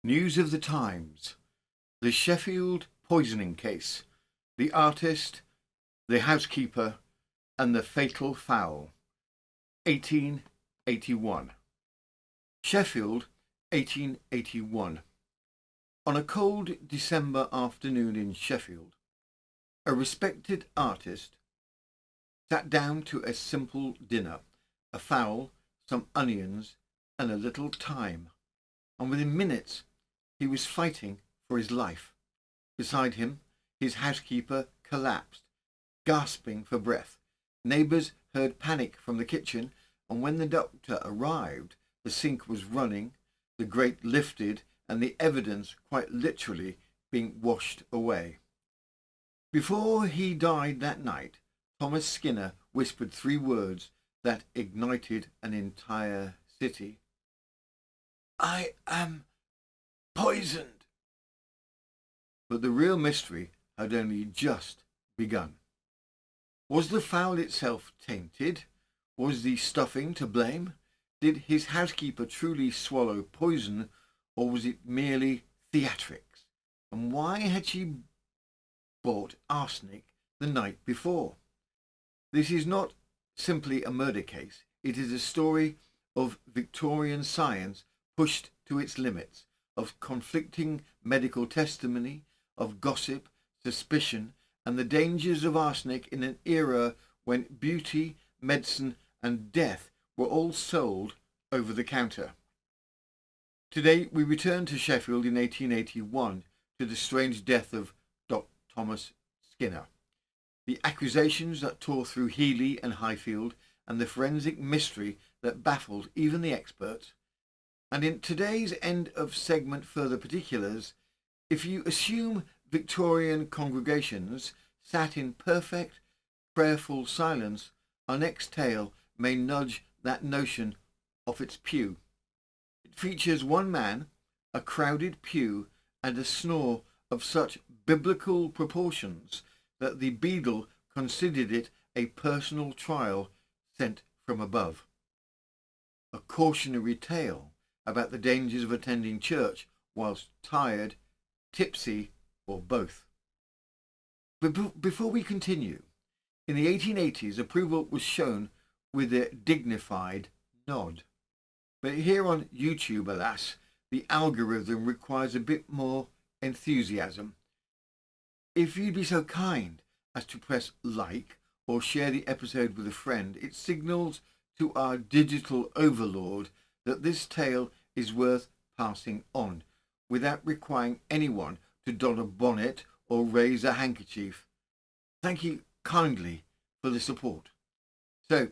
News of the Times, the Sheffield poisoning case, the artist, the housekeeper, and the fatal fowl. 1881. Sheffield, 1881. On a cold December afternoon in Sheffield, a respected artist sat down to a simple dinner, a fowl, some onions, and a little thyme, and within minutes he was fighting for his life. Beside him, his housekeeper collapsed, gasping for breath. Neighbours heard panic from the kitchen, and when the doctor arrived, the sink was running, the grate lifted, and the evidence quite literally being washed away. Before he died that night, Thomas Skinner whispered 3 words that ignited an entire city. "I am poisoned." But the real mystery had only just begun. Was the fowl itself tainted? Was the stuffing to blame? Did his housekeeper truly swallow poison, or was it merely theatrics? And why had she bought arsenic the night before? This is not simply a murder case. It is a story of Victorian science pushed to its limits, of conflicting medical testimony, of gossip, suspicion, and the dangers of arsenic in an era when beauty, medicine, and death were all sold over the counter. Today we return to Sheffield in 1881 to the strange death of Dr. Thomas Skinner, the accusations that tore through Heeley and Highfield, and the forensic mystery that baffled even the experts. And in today's end of segment further particulars, if you assume Victorian congregations sat in perfect, prayerful silence, our next tale may nudge that notion off its pew. It features one man, a crowded pew, and a snore of such biblical proportions that the beadle considered it a personal trial sent from above. A cautionary tale about the dangers of attending church whilst tired, tipsy, or both. But before we continue, in the 1880s approval was shown with a dignified nod. But here on YouTube, alas, the algorithm requires a bit more enthusiasm. If you'd be so kind as to press like or share the episode with a friend, it signals to our digital overlord that this tale is worth passing on, without requiring anyone to don a bonnet or raise a handkerchief. Thank you kindly for the support. So,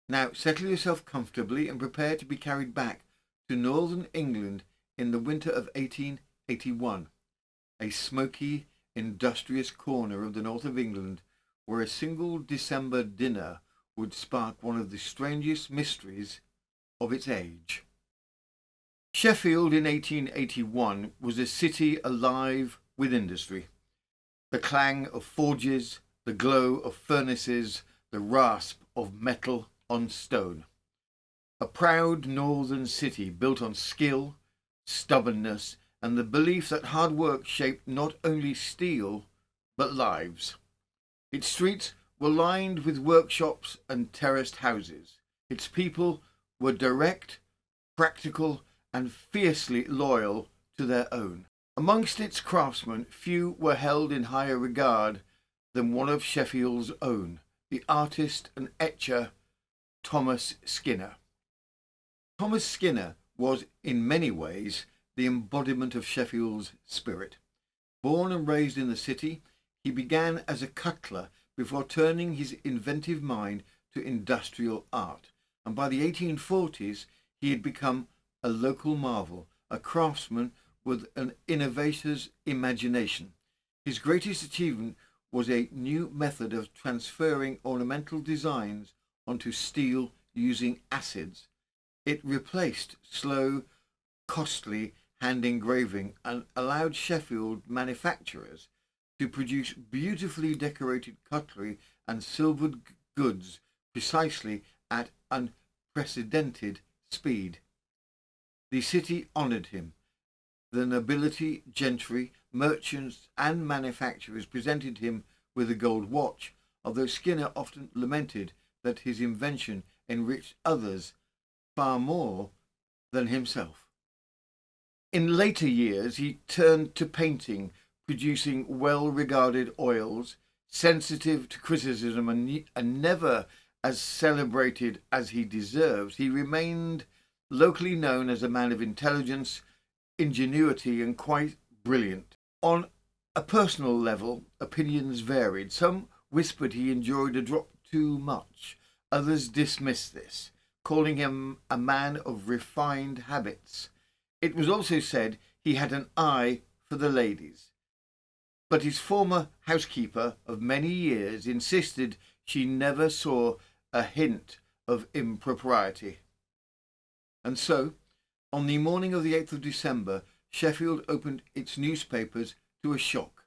now settle yourself comfortably and prepare to be carried back to northern England in the winter of 1881, a smoky, industrious corner of the north of England where a single December dinner would spark one of the strangest mysteries of its age. Sheffield in 1881 was a city alive with industry. The clang of forges, the glow of furnaces, the rasp of metal on stone. A proud northern city built on skill, stubbornness, and the belief that hard work shaped not only steel, but lives. Its streets were lined with workshops and terraced houses. Its people were direct, practical, and fiercely loyal to their own. Amongst its craftsmen, few were held in higher regard than one of Sheffield's own, the artist and etcher Thomas Skinner. Thomas Skinner was, in many ways, the embodiment of Sheffield's spirit. Born and raised in the city, he began as a cutler before turning his inventive mind to industrial art, and by the 1840s he had become a local marvel, a craftsman with an innovator's imagination. His greatest achievement was a new method of transferring ornamental designs onto steel using acids. It replaced slow, costly hand engraving and allowed Sheffield manufacturers to produce beautifully decorated cutlery and silvered goods precisely at unprecedented speed. The city honoured him, the nobility, gentry, merchants and manufacturers presented him with a gold watch, although Skinner often lamented that his invention enriched others far more than himself. In later years he turned to painting, producing well-regarded oils, sensitive to criticism and never as celebrated as he deserves. He remained locally known as a man of intelligence, ingenuity and quite brilliant. On a personal level, opinions varied. Some whispered he enjoyed a drop too much. Others dismissed this, calling him a man of refined habits. It was also said he had an eye for the ladies. But his former housekeeper of many years insisted she never saw a hint of impropriety. And so, on the morning of the 8th of December, Sheffield opened its newspapers to a shock.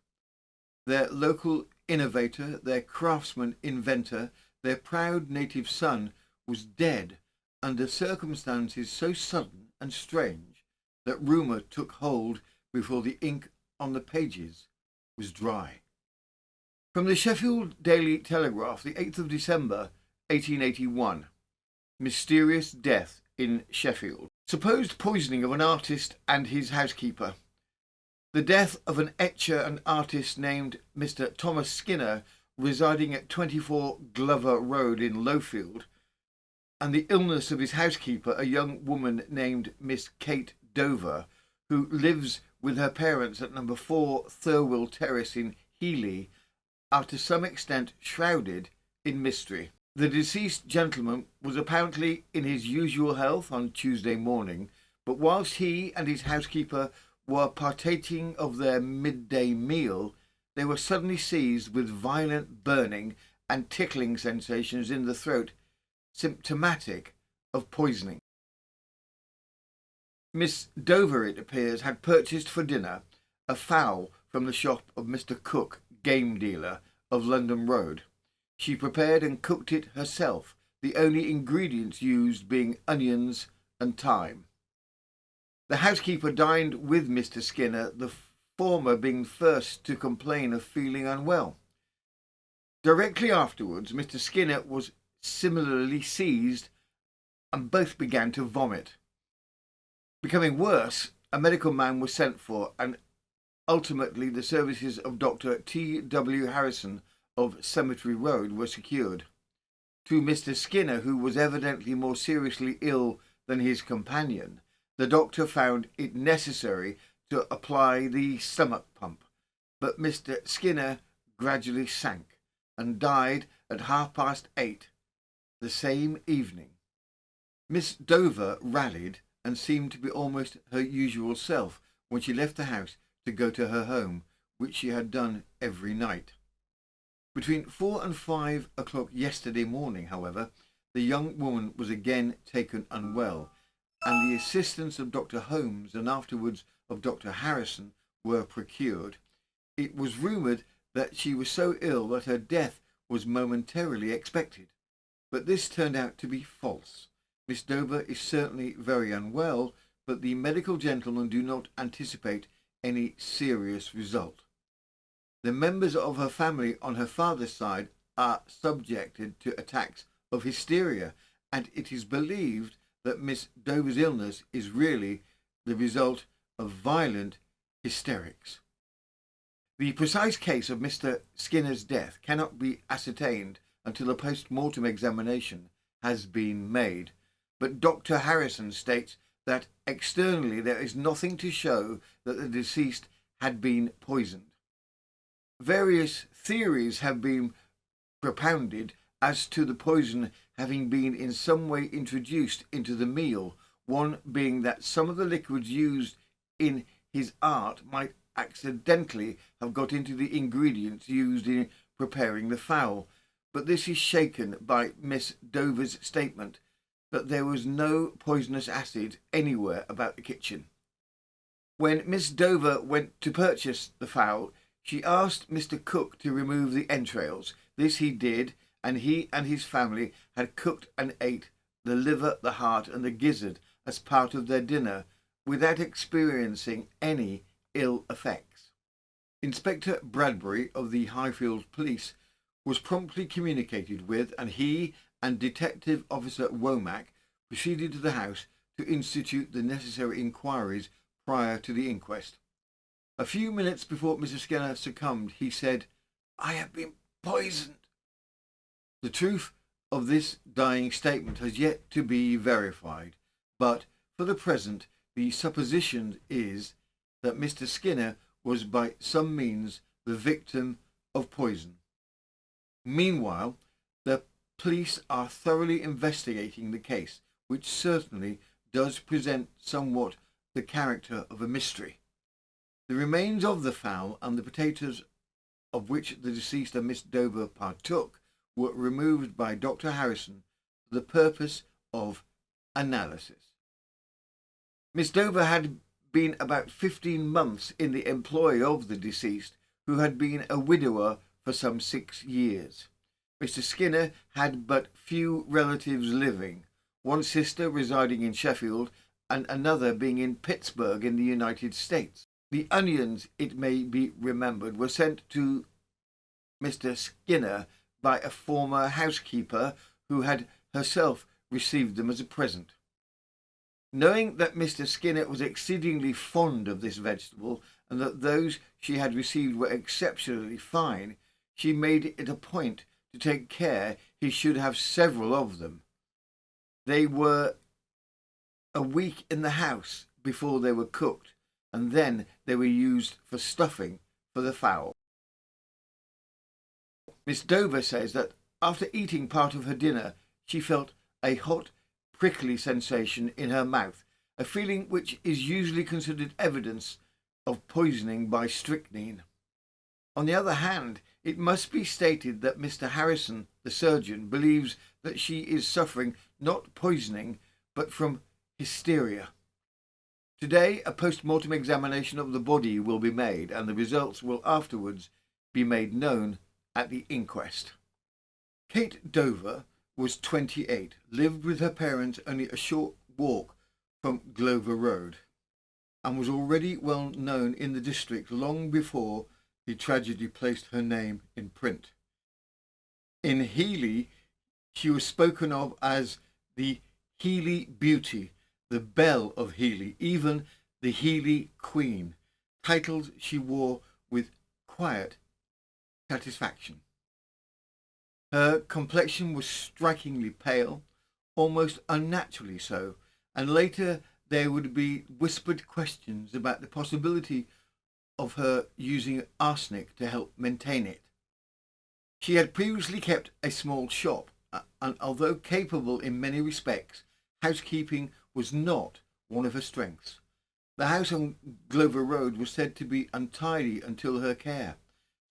Their local innovator, their craftsman inventor, their proud native son was dead under circumstances so sudden and strange that rumour took hold before the ink on the pages was dry. From the Sheffield Daily Telegraph, the 8th of December, 1881. Mysterious death in Sheffield. Supposed poisoning of an artist and his housekeeper. The death of an etcher and artist named Mr. Thomas Skinner, residing at 24 Glover Road in Lowfield, and the illness of his housekeeper, a young woman named Miss Kate Dover, who lives with her parents at number 4 Thirlwell Terrace in Heeley, are to some extent shrouded in mystery. The deceased gentleman was apparently in his usual health on Tuesday morning, but whilst he and his housekeeper were partaking of their midday meal, they were suddenly seized with violent burning and tickling sensations in the throat, symptomatic of poisoning. Miss Dover, it appears, had purchased for dinner a fowl from the shop of Mr. Cook, game dealer, of London Road. She prepared and cooked it herself, the only ingredients used being onions and thyme. The housekeeper dined with Mr. Skinner, the former being first to complain of feeling unwell. Directly afterwards, Mr. Skinner was similarly seized and both began to vomit. Becoming worse, a medical man was sent for, and ultimately the services of Dr. T. W. Harrison of Cemetery Road were secured. To Mr. Skinner, who was evidently more seriously ill than his companion, the doctor found it necessary to apply the stomach pump, but Mr. Skinner gradually sank and died at 8:30 the same evening. Miss Dover rallied and seemed to be almost her usual self when she left the house to go to her home, which she had done every night. Between 4 and 5 o'clock yesterday morning, however, the young woman was again taken unwell, and the assistance of Dr. Holmes and afterwards of Dr. Harrison were procured. It was rumoured that she was so ill that her death was momentarily expected, but this turned out to be false. Miss Dover is certainly very unwell, but the medical gentlemen do not anticipate any serious result. The members of her family on her father's side are subjected to attacks of hysteria, and it is believed that Miss Dover's illness is really the result of violent hysterics. The precise case of Mr. Skinner's death cannot be ascertained until a post-mortem examination has been made, but Dr. Harrison states that externally there is nothing to show that the deceased had been poisoned. Various theories have been propounded as to the poison having been in some way introduced into the meal, one being that some of the liquids used in his art might accidentally have got into the ingredients used in preparing the fowl, but this is shaken by Miss Dover's statement that there was no poisonous acid anywhere about the kitchen. When Miss Dover went to purchase the fowl, she asked Mr. Cook to remove the entrails. This he did, and he and his family had cooked and ate the liver, the heart, and the gizzard as part of their dinner without experiencing any ill effects. Inspector Bradbury of the Highfield Police was promptly communicated with, and he and Detective Officer Womack proceeded to the house to institute the necessary inquiries prior to the inquest. A few minutes before Mr. Skinner succumbed, he said, "I have been poisoned." The truth of this dying statement has yet to be verified, but for the present the supposition is that Mr. Skinner was by some means the victim of poison. Meanwhile, the police are thoroughly investigating the case, which certainly does present somewhat the character of a mystery. The remains of the fowl and the potatoes of which the deceased and Miss Dover partook were removed by Dr. Harrison for the purpose of analysis. Miss Dover had been about 15 months in the employ of the deceased, who had been a widower for some 6 years. Mr. Skinner had but few relatives living, one sister residing in Sheffield and another being in Pittsburgh in the United States. The onions, it may be remembered, were sent to Mr. Skinner by a former housekeeper who had herself received them as a present. Knowing that Mr. Skinner was exceedingly fond of this vegetable and that those she had received were exceptionally fine, she made it a point to take care he should have several of them. They were a week in the house before they were cooked, and then they were used for stuffing for the fowl. Miss Dover says that after eating part of her dinner, she felt a hot, prickly sensation in her mouth, a feeling which is usually considered evidence of poisoning by strychnine. On the other hand, it must be stated that Mr. Harrison, the surgeon, believes that she is suffering not poisoning, but from hysteria. Today, a post-mortem examination of the body will be made, and the results will afterwards be made known at the inquest. Kate Dover was 28, lived with her parents only a short walk from Glover Road, and was already well known in the district long before the tragedy placed her name in print. In Heeley, she was spoken of as the Heeley Beauty, the Belle of Heeley, even the Heeley Queen, titles she wore with quiet satisfaction. Her complexion was strikingly pale, almost unnaturally so, and later there would be whispered questions about the possibility of her using arsenic to help maintain it. She had previously kept a small shop, and although capable in many respects, housekeeping was not one of her strengths. The house on Glover Road was said to be untidy until her care,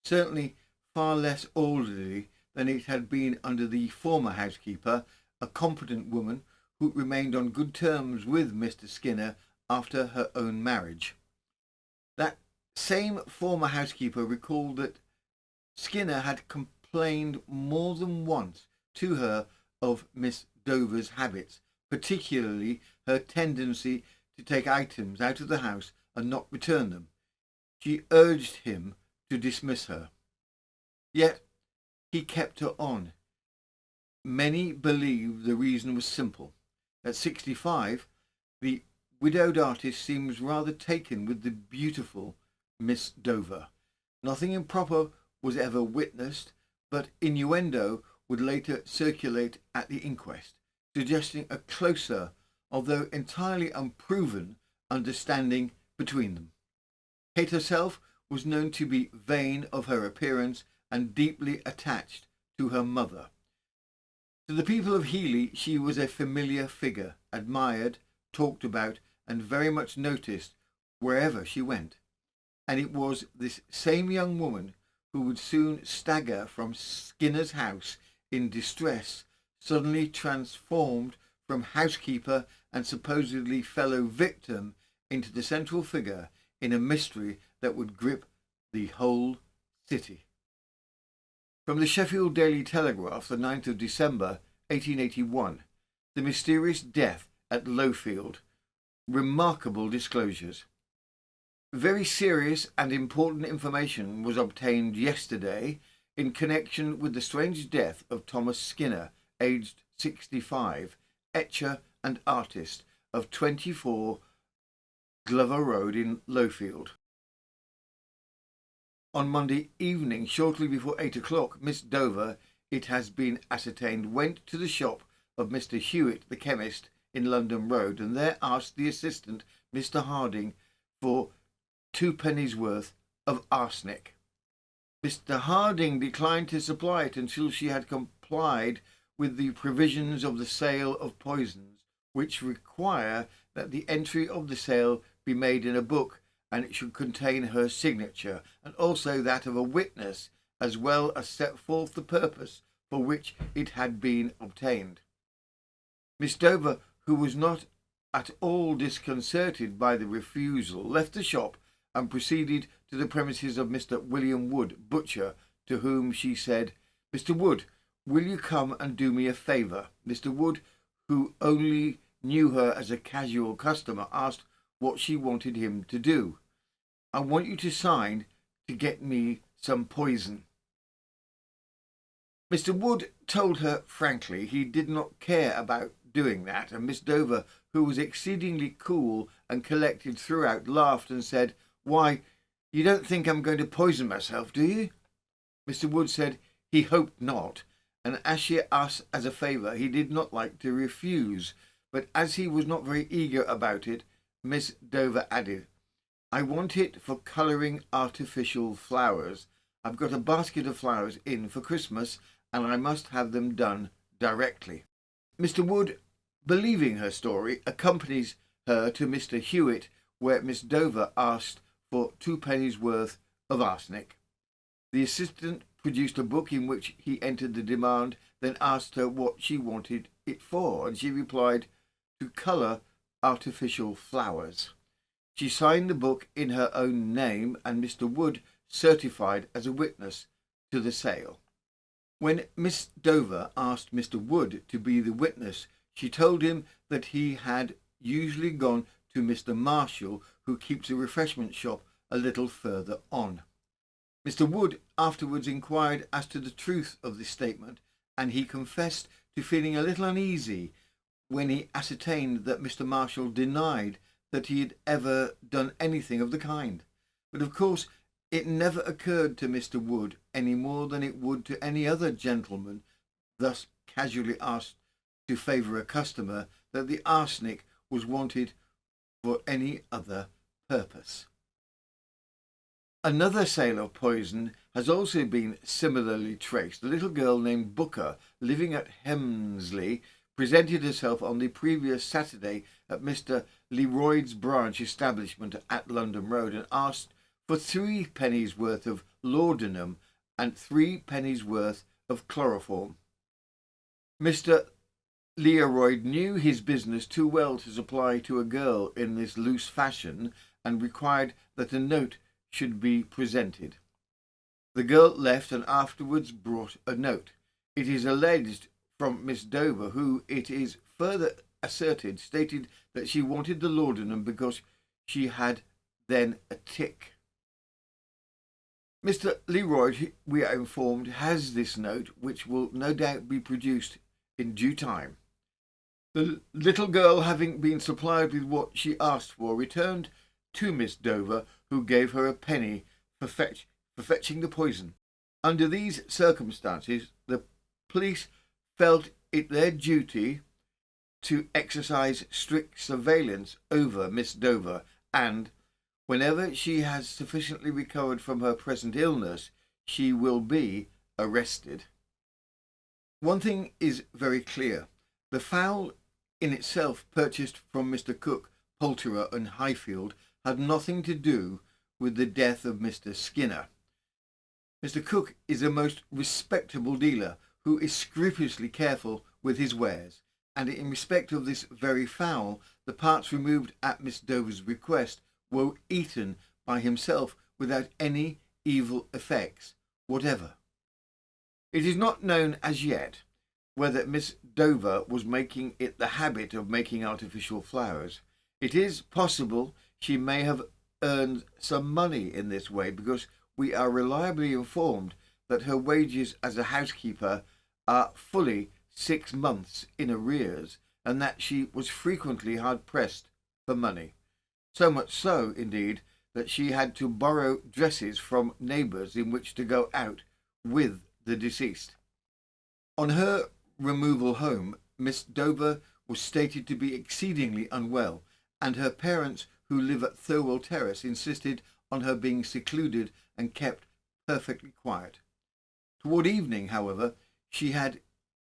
certainly far less orderly than it had been under the former housekeeper, a competent woman who remained on good terms with Mr. Skinner after her own marriage. That same former housekeeper recalled that Skinner had complained more than once to her of Miss Dover's habits, particularly her tendency to take items out of the house and not return them. She urged him to dismiss her. Yet he kept her on. Many believe the reason was simple. At 65, the widowed artist seems rather taken with the beautiful Miss Dover. Nothing improper was ever witnessed, but innuendo would later circulate at the inquest, suggesting a closer, although entirely unproven, understanding between them. Kate herself was known to be vain of her appearance and deeply attached to her mother. To the people of Heeley she was a familiar figure, admired, talked about, and very much noticed wherever she went. And it was this same young woman who would soon stagger from Skinner's house in distress, suddenly transformed from housekeeper and supposedly fellow victim into the central figure in a mystery that would grip the whole city. From the Sheffield Daily Telegraph, the 9th of December, 1881, the mysterious death at Lowfield. remarkable disclosures. Very serious and important information was obtained yesterday in connection with the strange death of Thomas Skinner, aged 65, etcher and artist of 24 Glover Road in Lowfield. On Monday evening, shortly before 8 o'clock, Miss Dover, it has been ascertained, went to the shop of Mr. Hewitt, the chemist, in London Road, and there asked the assistant, Mr. Harding, for 2 pennies worth of arsenic. Mr. Harding declined to supply it until she had complied with the provisions of the sale of poisons, which require that the entry of the sale be made in a book, and it should contain her signature, and also that of a witness, as well as set forth the purpose for which it had been obtained. Miss Dover, who was not at all disconcerted by the refusal, left the shop and proceeded to the premises of Mr. William Wood, butcher, to whom she said, "Mr. Wood, will you come and do me a favour?" Mr. Wood, who only knew her as a casual customer, asked what she wanted him to do. "I want you to sign to get me some poison." Mr. Wood told her frankly he did not care about doing that, and Miss Dover, who was exceedingly cool and collected throughout, laughed and said, "Why, you don't think I'm going to poison myself, do you?" Mr. Wood said he hoped not, and as she asked as a favour, he did not like to refuse, but as he was not very eager about it, Miss Dover added, "I want it for colouring artificial flowers. I've got a basket of flowers in for Christmas, and I must have them done directly." Mr. Wood, believing her story, accompanies her to Mr. Hewitt, where Miss Dover asked for 2 pennies worth of arsenic. The assistant produced a book in which he entered the demand, then asked her what she wanted it for, and she replied, "To colour artificial flowers." She signed the book in her own name, and Mr. Wood certified as a witness to the sale. When Miss Dover asked Mr. Wood to be the witness, she told him that he had usually gone to Mr. Marshall, who keeps a refreshment shop a little further on. Mr. Wood afterwards inquired as to the truth of this statement, and he confessed to feeling a little uneasy when he ascertained that Mr. Marshall denied that he had ever done anything of the kind. But of course it never occurred to Mr. Wood any more than it would to any other gentleman thus casually asked to favour a customer that the arsenic was wanted for any other purpose. Another sale of poison has also been similarly traced. A little girl named Booker, living at Hemsley, presented herself on the previous Saturday at Mr. Leroyd's branch establishment at London Road and asked for 3 pennies worth of laudanum and 3 pennies worth of chloroform. Mr. Leroyd knew his business too well to supply to a girl in this loose fashion and required that a note should be presented. The girl left and afterwards brought a note. It is alleged from Miss Dover, who, it is further asserted, stated that she wanted the laudanum because she had then a tic. Mr. Leroyd, we are informed, has this note, which will no doubt be produced in due time. The little girl, having been supplied with what she asked for, returned to Miss Dover, who gave her a penny for fetching the poison. Under these circumstances, the police felt it their duty to exercise strict surveillance over Miss Dover, and whenever she has sufficiently recovered from her present illness, she will be arrested. One thing is very clear. The fowl in itself, purchased from Mr. Cook, poulterer in Highfield, had nothing to do with the death of Mr. Skinner. Mr. Cook is a most respectable dealer who is scrupulously careful with his wares, and in respect of this very fowl, the parts removed at Miss Dover's request were eaten by himself without any evil effects whatever. It is not known as yet whether Miss Dover was making it the habit of making artificial flowers. It is possible she may have earned some money in this way, because we are reliably informed that her wages as a housekeeper are fully 6 months in arrears, and that she was frequently hard pressed for money. So much so, indeed, that she had to borrow dresses from neighbours in which to go out with the deceased. On her removal home, Miss Dover was stated to be exceedingly unwell, and her parents, who live at Thirlwell Terrace, insisted on her being secluded and kept perfectly quiet. Toward evening, however, she had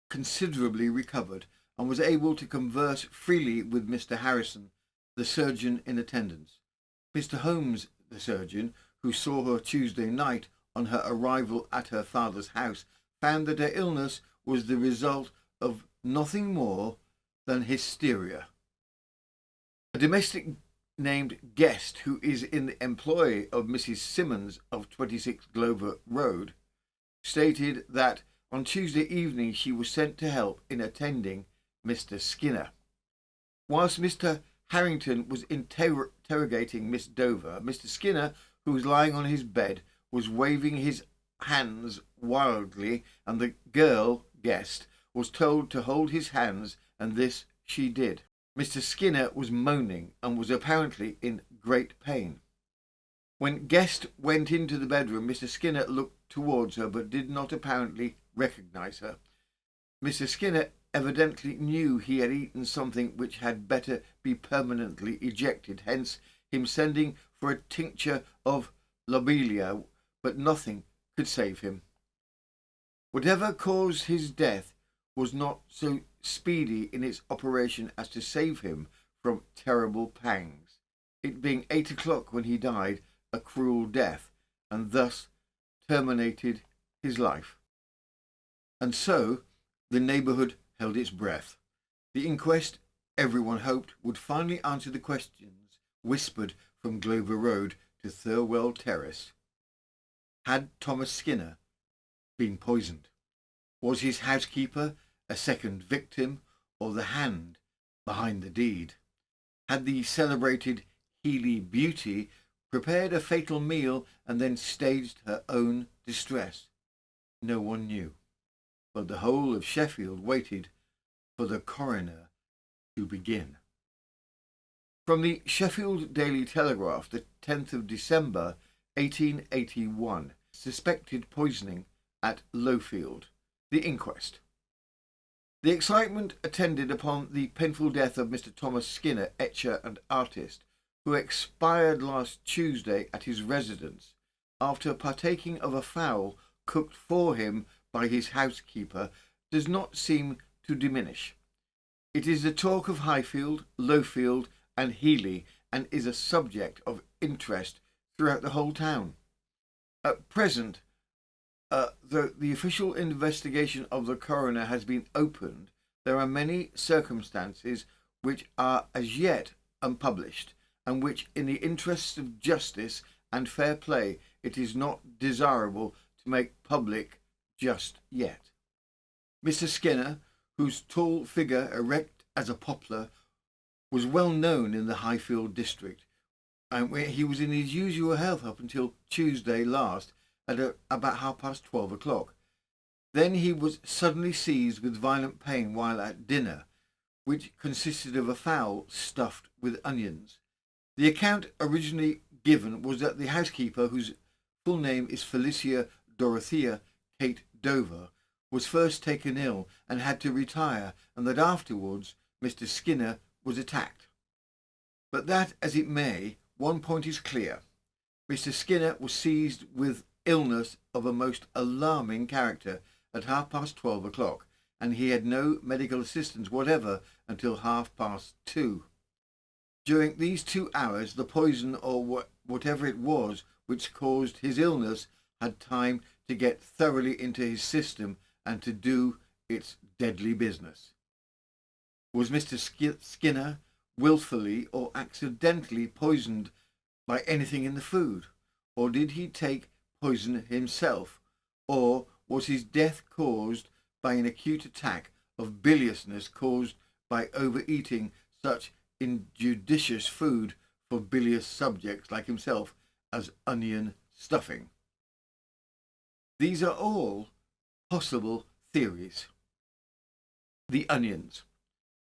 considerably recovered, and was able to converse freely with Mr. Harrison, the surgeon in attendance. Mr. Holmes, the surgeon, who saw her Tuesday night on her arrival at her father's house, found that her illness was the result of nothing more than hysteria. A domestic named Guest, who is in the employ of Mrs. Simmons of 26 Glover Road, stated that on Tuesday evening she was sent to help in attending Mr. Skinner. Whilst Mr. Harrington was interrogating Miss Dover, Mr. Skinner, who was lying on his bed, was waving his hands wildly, and the girl, Guest, was told to hold his hands, and this she did. Mr. Skinner was moaning and was apparently in great pain. When Guest went into the bedroom, Mr. Skinner looked towards her, but did not apparently recognise her. Mr. Skinner evidently knew he had eaten something which had better be permanently ejected, hence him sending for a tincture of lobelia, but nothing could save him. Whatever caused his death was not so speedy in its operation as to save him from terrible pangs, it being 8 o'clock when he died a cruel death, and thus terminated his life. And so the neighbourhood held its breath. The inquest, everyone hoped, would finally answer the questions whispered from Glover Road to Thirlwell Terrace. Had Thomas Skinner been poisoned? Was his housekeeper a second victim, or the hand behind the deed? Had the celebrated Heeley Beauty prepared a fatal meal and then staged her own distress? No one knew, but the whole of Sheffield waited for the coroner to begin. From the Sheffield Daily Telegraph, the 10th of December 1881, suspected poisoning at Lowfield. The inquest. The excitement attended upon the painful death of Mr. Thomas Skinner, etcher and artist, who expired last Tuesday at his residence after partaking of a fowl cooked for him by his housekeeper, does not seem to diminish. It is the talk of Highfield, Lowfield and Heeley, and is a subject of interest throughout the whole town. At present, though the official investigation of the coroner has been opened, there are many circumstances which are as yet unpublished, and which, in the interests of justice and fair play, it is not desirable to make public just yet. Mr. Skinner, whose tall figure, erect as a poplar, was well known in the Highfield district, and he was in his usual health up until Tuesday last at about 12:30 o'clock. Then he was suddenly seized with violent pain while at dinner, which consisted of a fowl stuffed with onions. The account originally given was that the housekeeper, whose full name is Felicia Dorothea Kate Dover, was first taken ill and had to retire, and that afterwards Mr. Skinner was attacked. But that as it may, one point is clear. Mr. Skinner was seized with illness of a most alarming character at 12:30 o'clock, and he had no medical assistance whatever until 2:30. During these 2 hours, the poison, or whatever it was which caused his illness, had time to get thoroughly into his system and to do its deadly business. Was Mr. Skinner wilfully or accidentally poisoned by anything in the food, or did he take poison himself, or was his death caused by an acute attack of biliousness caused by overeating such injudicious food for bilious subjects like himself as onion stuffing. These are all possible theories. The onions.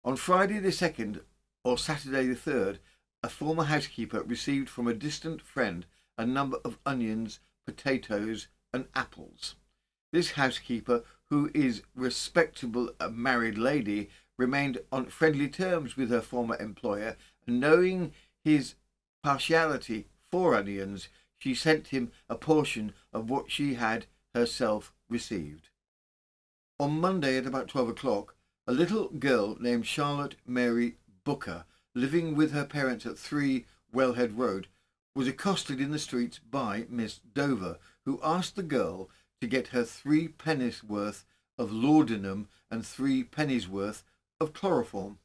On Friday the 2nd or Saturday the 3rd, a former housekeeper received from a distant friend a number of onions, potatoes and apples. This housekeeper, who is respectable a married lady, remained on friendly terms with her former employer, and knowing his partiality for onions, she sent him a portion of what she had herself received. On Monday at about 12 o'clock, a little girl named Charlotte Mary Booker, living with her parents at 3 Wellhead Road, was accosted in the streets by Miss Dover, who asked the girl to get her 3 pennies worth of laudanum and 3 pennies worth of chloroform.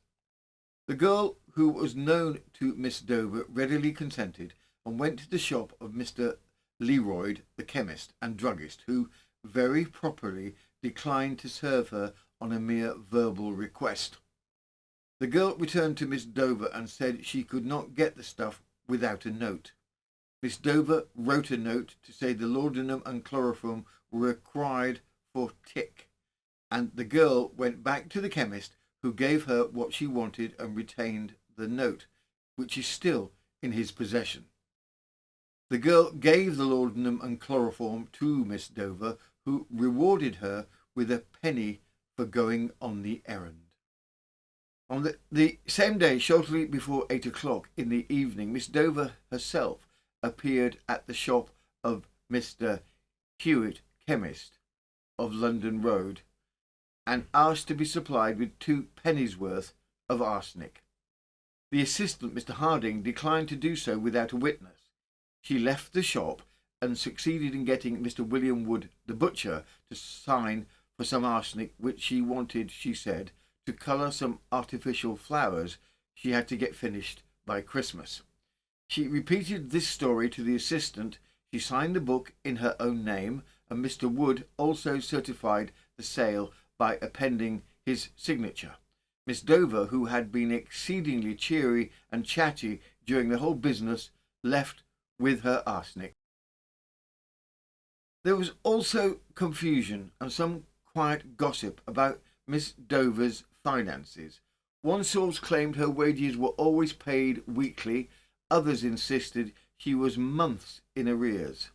The girl, who was known to Miss Dover, readily consented and went to the shop of Mr. Leroyd, the chemist and druggist, who very properly declined to serve her on a mere verbal request. The girl returned to Miss Dover and said she could not get the stuff without a note. Miss Dover wrote a note to say the laudanum and chloroform were required for tick, and the girl went back to the chemist, who gave her what she wanted and retained the note, which is still in his possession. The girl gave the laudanum and chloroform to Miss Dover, who rewarded her with a penny for going on the errand. On the same day, shortly before 8 o'clock in the evening, Miss Dover herself appeared at the shop of Mr. Hewitt, chemist, of London Road, and asked to be supplied with 2 pennies worth of arsenic. The assistant, Mr. Harding, declined to do so without a witness. She left the shop and succeeded in getting Mr. William Wood, the butcher, to sign for some arsenic, which she wanted, she said, to colour some artificial flowers she had to get finished by Christmas. She repeated this story to the assistant. She signed the book in her own name, and Mr. Wood also certified the sale by appending his signature. Miss Dover, who had been exceedingly cheery and chatty during the whole business, left with her arsenic. There was also confusion and some quiet gossip about Miss Dover's finances. One source claimed her wages were always paid weekly, others insisted she was months in arrears.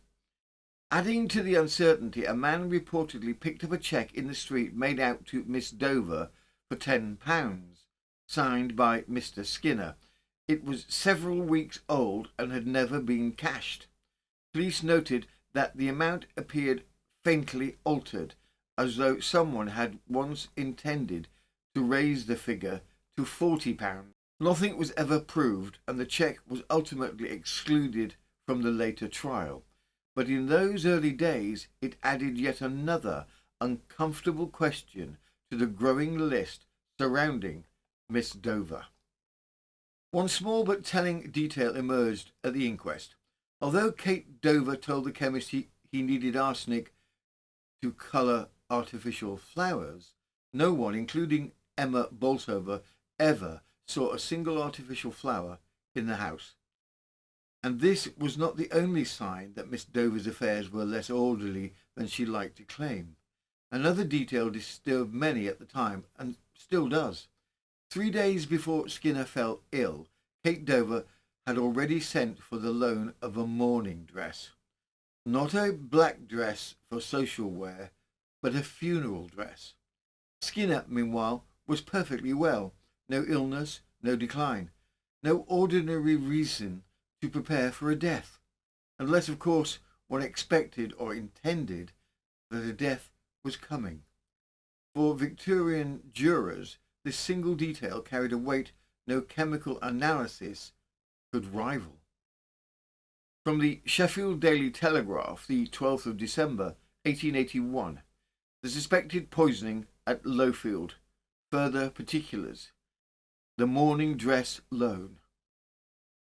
Adding to the uncertainty, a man reportedly picked up a cheque in the street made out to Miss Dover for £10, signed by Mr. Skinner. It was several weeks old and had never been cashed. Police noted that the amount appeared faintly altered, as though someone had once intended to raise the figure to £40. Nothing was ever proved, and the cheque was ultimately excluded from the later trial. But in those early days it added yet another uncomfortable question to the growing list surrounding Miss Dover. One small but telling detail emerged at the inquest. Although Kate Dover told the chemist he needed arsenic to colour artificial flowers, no one, including Emma Bolsover, ever saw a single artificial flower in the house. And this was not the only sign that Miss Dover's affairs were less orderly than she liked to claim. Another detail disturbed many at the time, and still does. 3 days before Skinner fell ill, Kate Dover had already sent for the loan of a mourning dress. Not a black dress for social wear, but a funeral dress. Skinner, meanwhile, was perfectly well. No illness, no decline, no ordinary reason to prepare for a death, unless, of course, one expected or intended that a death was coming. For Victorian jurors, this single detail carried a weight no chemical analysis could rival. From the Sheffield Daily Telegraph, the 12th of December, 1881, the suspected poisoning at Lowfield. Further particulars. The mourning dress loan.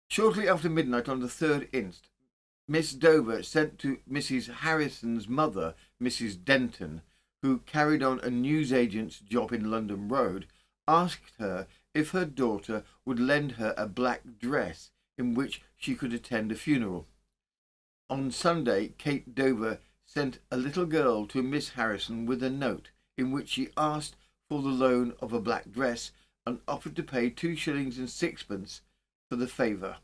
Shortly after midnight on the 3rd inst, Miss Dover sent to Mrs. Harrison's mother, Mrs. Denton, who carried on a newsagent's job in London Road, asked her if her daughter would lend her a black dress in which she could attend a funeral. On Sunday, Kate Dover sent a little girl to Miss Harrison with a note in which she asked for the loan of a black dress and offered to pay 2 shillings and 6pence for the favour.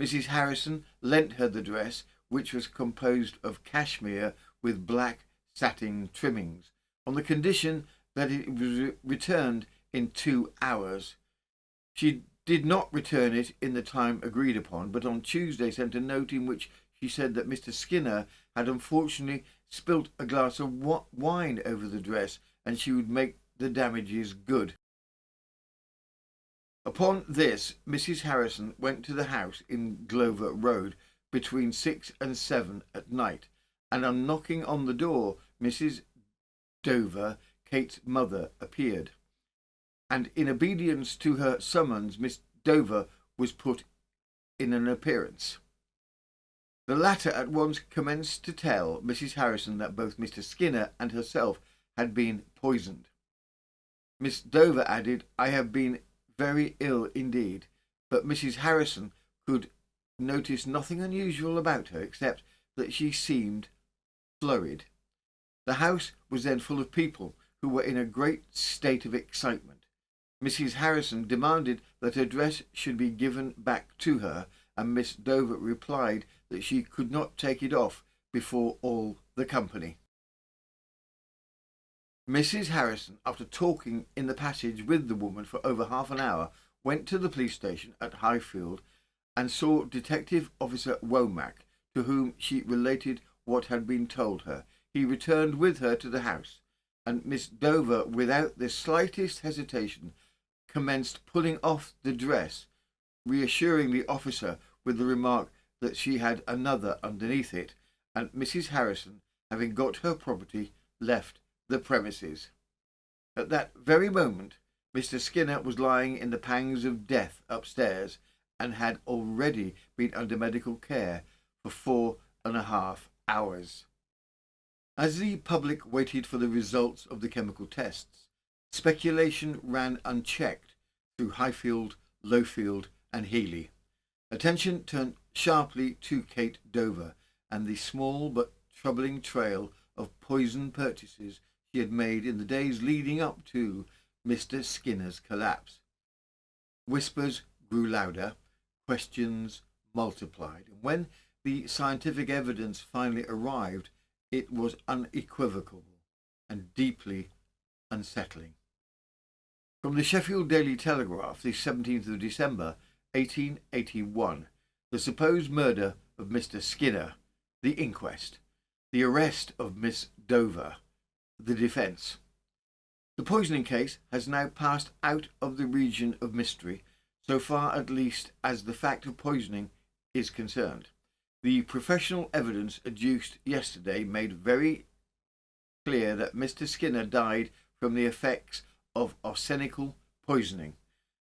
Mrs. Harrison lent her the dress, which was composed of cashmere with black satin trimmings, on the condition that it was returned in 2 hours. She did not return it in the time agreed upon, but on Tuesday sent a note in which she said that Mr. Skinner had unfortunately spilt a glass of wine over the dress, and she would make the damages good. Upon this, Mrs. Harrison went to the house in Glover Road between 6 and 7 at night, and on knocking on the door, Mrs. Dover, Kate's mother, appeared, and in obedience to her summons, Miss Dover was put in an appearance. The latter at once commenced to tell Mrs. Harrison that both Mr. Skinner and herself had been poisoned. Miss Dover added, "I have been very ill indeed," but Mrs. Harrison could notice nothing unusual about her except that she seemed flurried. The house was then full of people who were in a great state of excitement. Mrs. Harrison demanded that her dress should be given back to her, and Miss Dover replied that she could not take it off before all the company. Mrs. Harrison, after talking in the passage with the woman for over half an hour, went to the police station at Highfield and saw Detective Officer Womack, to whom she related what had been told her. He returned with her to the house, and Miss Dover, without the slightest hesitation, commenced pulling off the dress, reassuring the officer with the remark that she had another underneath it, and Mrs. Harrison, having got her property, left the premises. At that very moment, Mr. Skinner was lying in the pangs of death upstairs, and had already been under medical care for 4.5 hours. As the public waited for the results of the chemical tests, speculation ran unchecked through Highfield, Lowfield, and Heeley. Attention turned sharply to Kate Dover and the small but troubling trail of poison purchases she had made in the days leading up to Mr. Skinner's collapse. Whispers grew louder, questions multiplied, and when the scientific evidence finally arrived, it was unequivocal and deeply unsettling. From the Sheffield Daily Telegraph, the 17th of December, 1881, the supposed murder of Mr. Skinner, the inquest, the arrest of Miss Dover, the defence. The poisoning case has now passed out of the region of mystery, so far at least as the fact of poisoning is concerned. The professional evidence adduced yesterday made very clear that Mr. Skinner died from the effects of arsenical poisoning.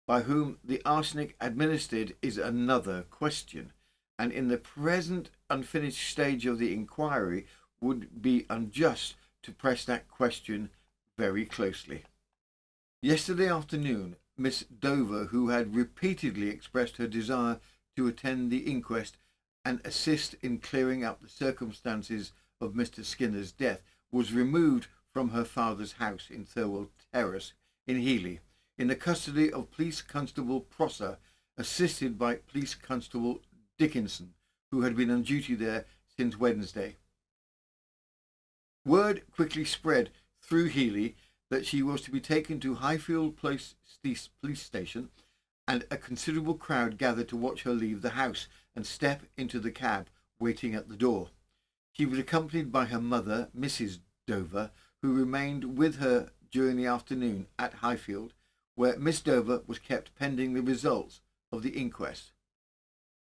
By whom the arsenic administered is another question, and in the present unfinished stage of the inquiry would be unjust to press that question very closely. Yesterday afternoon, Miss Dover, who had repeatedly expressed her desire to attend the inquest and assist in clearing up the circumstances of Mr. Skinner's death, was removed from her father's house in Thirlwell Terrace in Heeley, in the custody of Police Constable Prosser, assisted by Police Constable Dickinson, who had been on duty there since Wednesday. Word quickly spread through Heeley that she was to be taken to Highfield Police Station, and a considerable crowd gathered to watch her leave the house and step into the cab waiting at the door. She was accompanied by her mother, Mrs. Dover, who remained with her during the afternoon at Highfield, where Miss Dover was kept pending the results of the inquest.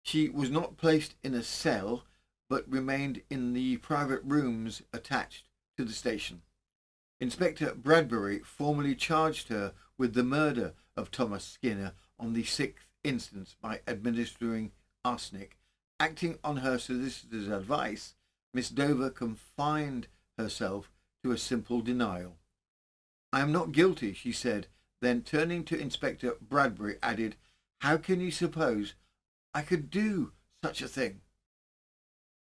She was not placed in a cell, but remained in the private rooms attached to the station. Inspector Bradbury formally charged her with the murder of Thomas Skinner on the 6th instance by administering arsenic. Acting on her solicitor's advice, Miss Dover confined herself to a simple denial. "I am not guilty," she said. then turning to Inspector Bradbury added, "How can you suppose I could do such a thing?"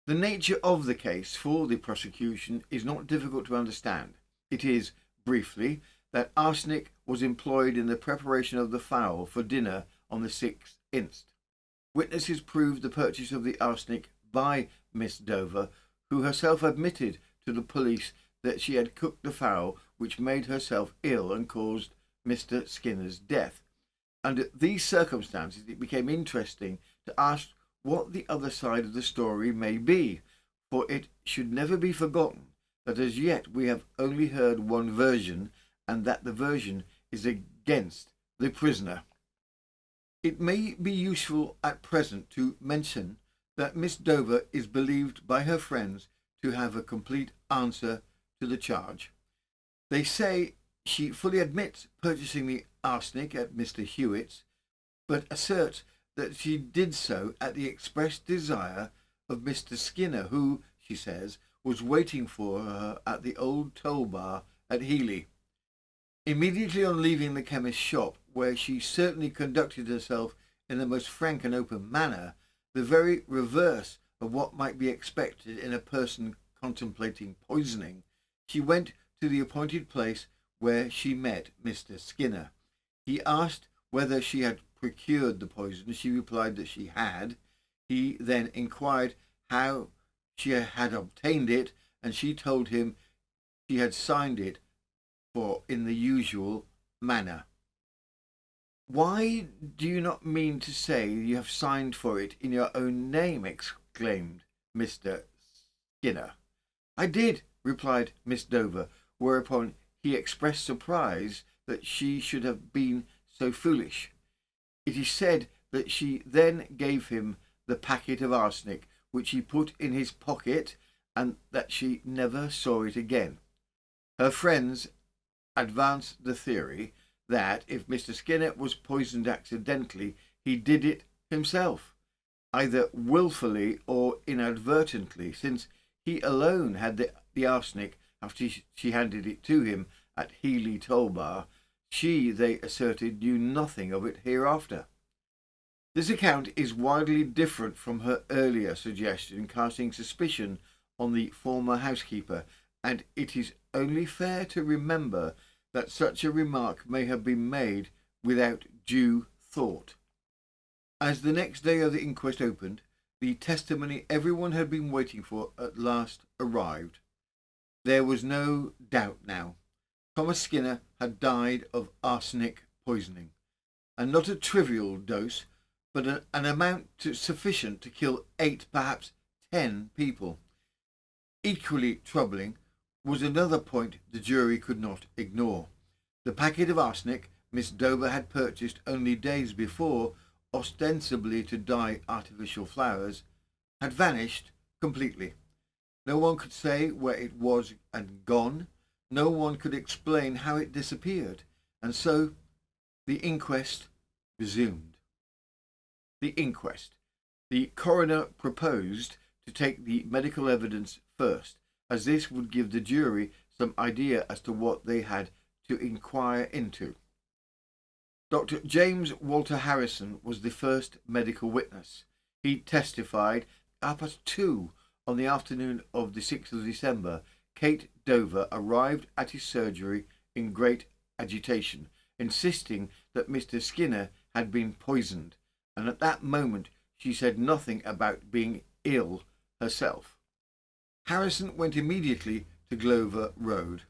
The nature of the case for the prosecution is not difficult to understand. It is, briefly, that arsenic was employed in the preparation of the fowl for dinner on the 6th inst. Witnesses proved the purchase of the arsenic by Miss Dover, who herself admitted to the police that she had cooked the fowl, which made herself ill and caused Mr. Skinner's death. Under these circumstances, it became interesting to ask what the other side of the story may be, for it should never be forgotten that as yet we have only heard one version, and that the version is against the prisoner. It may be useful at present to mention that Miss Dover is believed by her friends to have a complete answer to the charge. They say she fully admits purchasing the arsenic at Mr. Hewitt's, but asserts that she did so at the express desire of Mr. Skinner, who, she says, was waiting for her at the old toll bar at Heeley. Immediately on leaving the chemist's shop, where she certainly conducted herself in the most frank and open manner, the very reverse of what might be expected in a person contemplating poisoning, she went to the appointed place where she met Mr. Skinner. He asked whether she had procured the poison. She replied that she had. He then inquired how she had obtained it, and she told him she had signed it for in the usual manner. "Why do you not mean to say you have signed for it in your own name?" exclaimed Mr. Skinner. "I did," replied Miss Dover, whereupon he expressed surprise that she should have been so foolish. It is said that she then gave him the packet of arsenic, which he put in his pocket, and that she never saw it again. Her friends advanced the theory that if Mr. Skinner was poisoned accidentally, he did it himself, either wilfully or inadvertently, since he alone had the arsenic after she handed it to him at Heeley Toll Bar. She, they asserted, knew nothing of it hereafter. This account is widely different from her earlier suggestion, casting suspicion on the former housekeeper, and it is only fair to remember that such a remark may have been made without due thought. As the next day of the inquest opened, the testimony everyone had been waiting for at last arrived. There was no doubt now. Thomas Skinner had died of arsenic poisoning, and not a trivial dose, but an amount sufficient to kill 8, perhaps 10 people. Equally troubling was another point the jury could not ignore. The packet of arsenic Miss Dover had purchased only days before, ostensibly to dye artificial flowers, had vanished completely. No one could say where it was and gone. No one could explain how it disappeared. And so the inquest resumed. The inquest. The coroner proposed to take the medical evidence first, as this would give the jury some idea as to what they had to inquire into. Dr. James Walter Harrison was the first medical witness. He testified at 2:30 on the afternoon of the 6th of December. Kate Dover arrived at his surgery in great agitation, insisting that Mr. Skinner had been poisoned, and at that moment she said nothing about being ill herself. Harrison went immediately to Glover Road.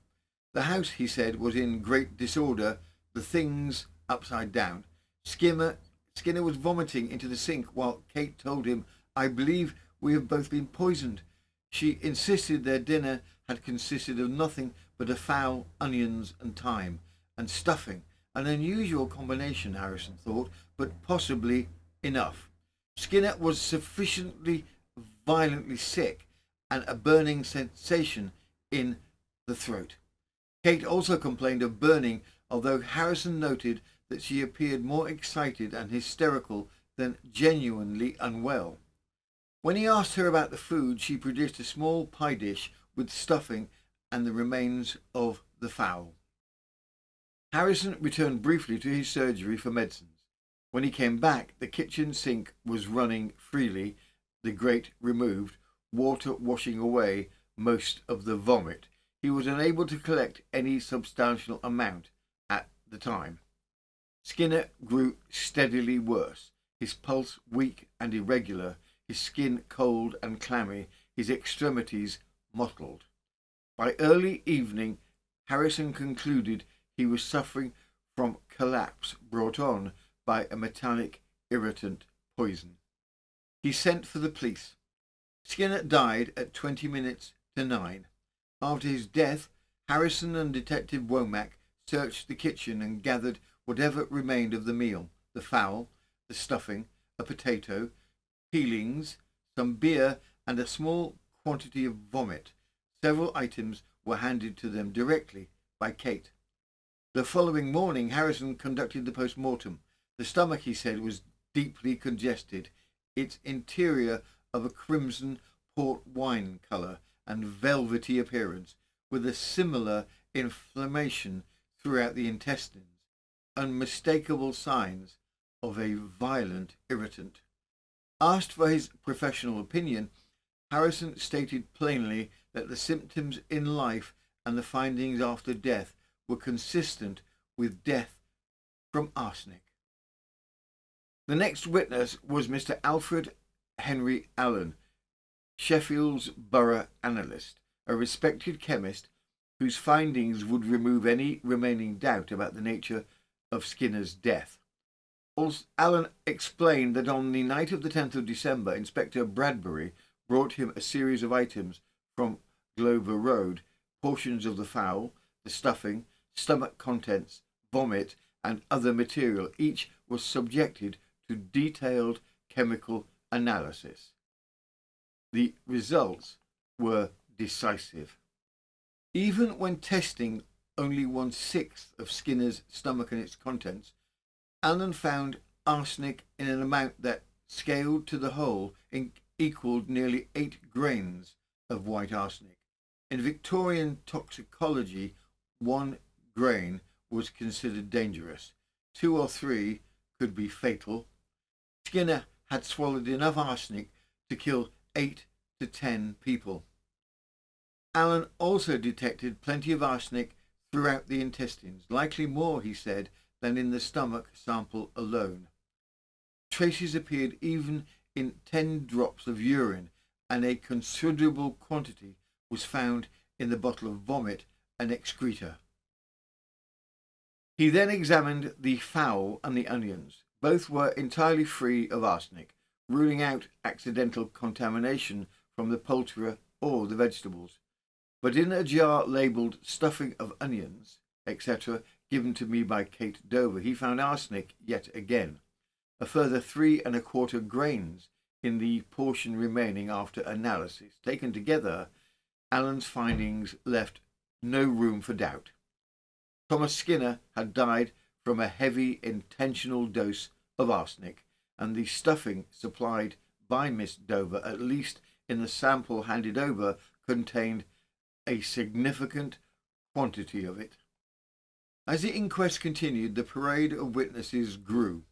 The house, he said, was in great disorder, the things upside down. Skinner was vomiting into the sink, while Kate told him, "I believe we have both been poisoned." She insisted their dinner had consisted of nothing but a fowl, onions and thyme, and stuffing. An unusual combination, Harrison thought, but possibly enough. Skinner was sufficiently violently sick, and a burning sensation in the throat. Kate also complained of burning, although Harrison noted that she appeared more excited and hysterical than genuinely unwell. When he asked her about the food, she produced a small pie dish with stuffing and the remains of the fowl. Harrison returned briefly to his surgery for medicines. When he came back, the kitchen sink was running freely, the grate removed, water washing away most of the vomit. He was unable to collect any substantial amount at the time. Skinner grew steadily worse, his pulse weak and irregular, his skin cold and clammy, his extremities mottled. By early evening, Harrison concluded he was suffering from collapse brought on by a metallic irritant poison. He sent for the police. Skinner died at 20 minutes to 9. After his death, Harrison and Detective Womack searched the kitchen and gathered whatever remained of the meal: the fowl, the stuffing, a potato, peelings, some beer, and a small quantity of vomit. Several items were handed to them directly by Kate. The following morning, Harrison conducted the post-mortem. The stomach, he said, was deeply congested, its interior of a crimson port wine colour and velvety appearance, with a similar inflammation throughout the intestines, unmistakable signs of a violent irritant. Asked for his professional opinion, Harrison stated plainly that the symptoms in life and the findings after death were consistent with death from arsenic. The next witness was Mr. Alfred Henry Allen, Sheffield's borough analyst, a respected chemist whose findings would remove any remaining doubt about the nature of Skinner's death. Allen explained that on the night of the 10th of December, Inspector Bradbury brought him a series of items from Glover Road: portions of the fowl, the stuffing, stomach contents, vomit, and other material. Each was subjected to detailed chemical analysis. The results were decisive. Even when testing only 1/6 of Skinner's stomach and its contents, Allen found arsenic in an amount that, scaled to the whole, equalled nearly 8 grains of white arsenic. In Victorian toxicology, 1 grain was considered dangerous. 2 or 3 could be fatal. Skinner had swallowed enough arsenic to kill 8 to 10 people. Allen also detected plenty of arsenic throughout the intestines, likely more, he said, than in the stomach sample alone. Traces appeared even in 10 drops of urine, and a considerable quantity was found in the bottle of vomit and excreta. He then examined the fowl and the onions. Both were entirely free of arsenic, ruling out accidental contamination from the poultry or the vegetables. But in a jar labelled "stuffing of onions," etc., given to me by Kate Dover, he found arsenic yet again, a further 3 1/4 grains in the portion remaining after analysis. Taken together, Allen's findings left no room for doubt. Thomas Skinner had died from a heavy intentional dose of arsenic, and the stuffing supplied by Miss Dover, at least in the sample handed over, contained a significant quantity of it. As the inquest continued, the parade of witnesses grew.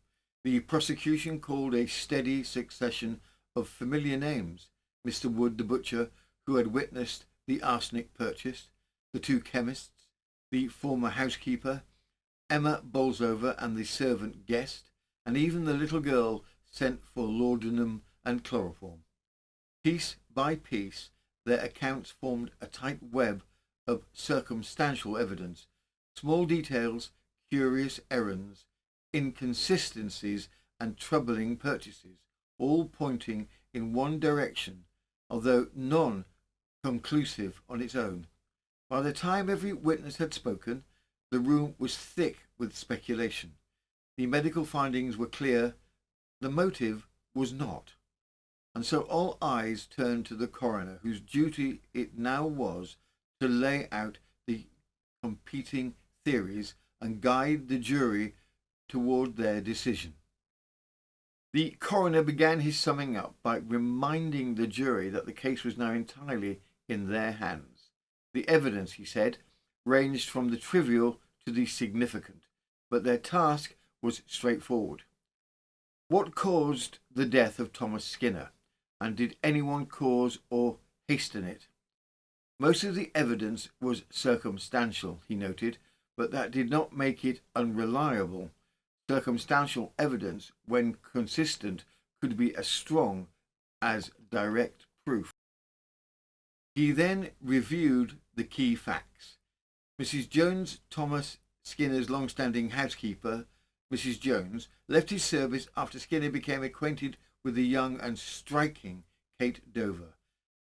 The prosecution called a steady succession of familiar names: Mr. Wood, the butcher, who had witnessed the arsenic purchase, the 2 chemists, the former housekeeper, Emma Bolsover and the servant Guest, and even the little girl sent for laudanum and chloroform. Piece by piece, their accounts formed a tight web of circumstantial evidence, small details, curious errands, inconsistencies, and troubling purchases, all pointing in one direction, although none conclusive on its own. By the time every witness had spoken, the room was thick with speculation. The medical findings were clear, the motive was not. And so all eyes turned to the coroner, whose duty it now was to lay out the competing theories and guide the jury toward their decision. The coroner began his summing up by reminding the jury that the case was now entirely in their hands. The evidence, he said, ranged from the trivial to the significant, but their task was straightforward. What caused the death of Thomas Skinner, and did anyone cause or hasten it? Most of the evidence was circumstantial, he noted, but that did not make it unreliable. Circumstantial evidence, when consistent, could be as strong as direct proof. He then reviewed the key facts. Mrs. Jones, Thomas Skinner's long-standing housekeeper, Mrs. Jones, left his service after Skinner became acquainted with the young and striking Kate Dover.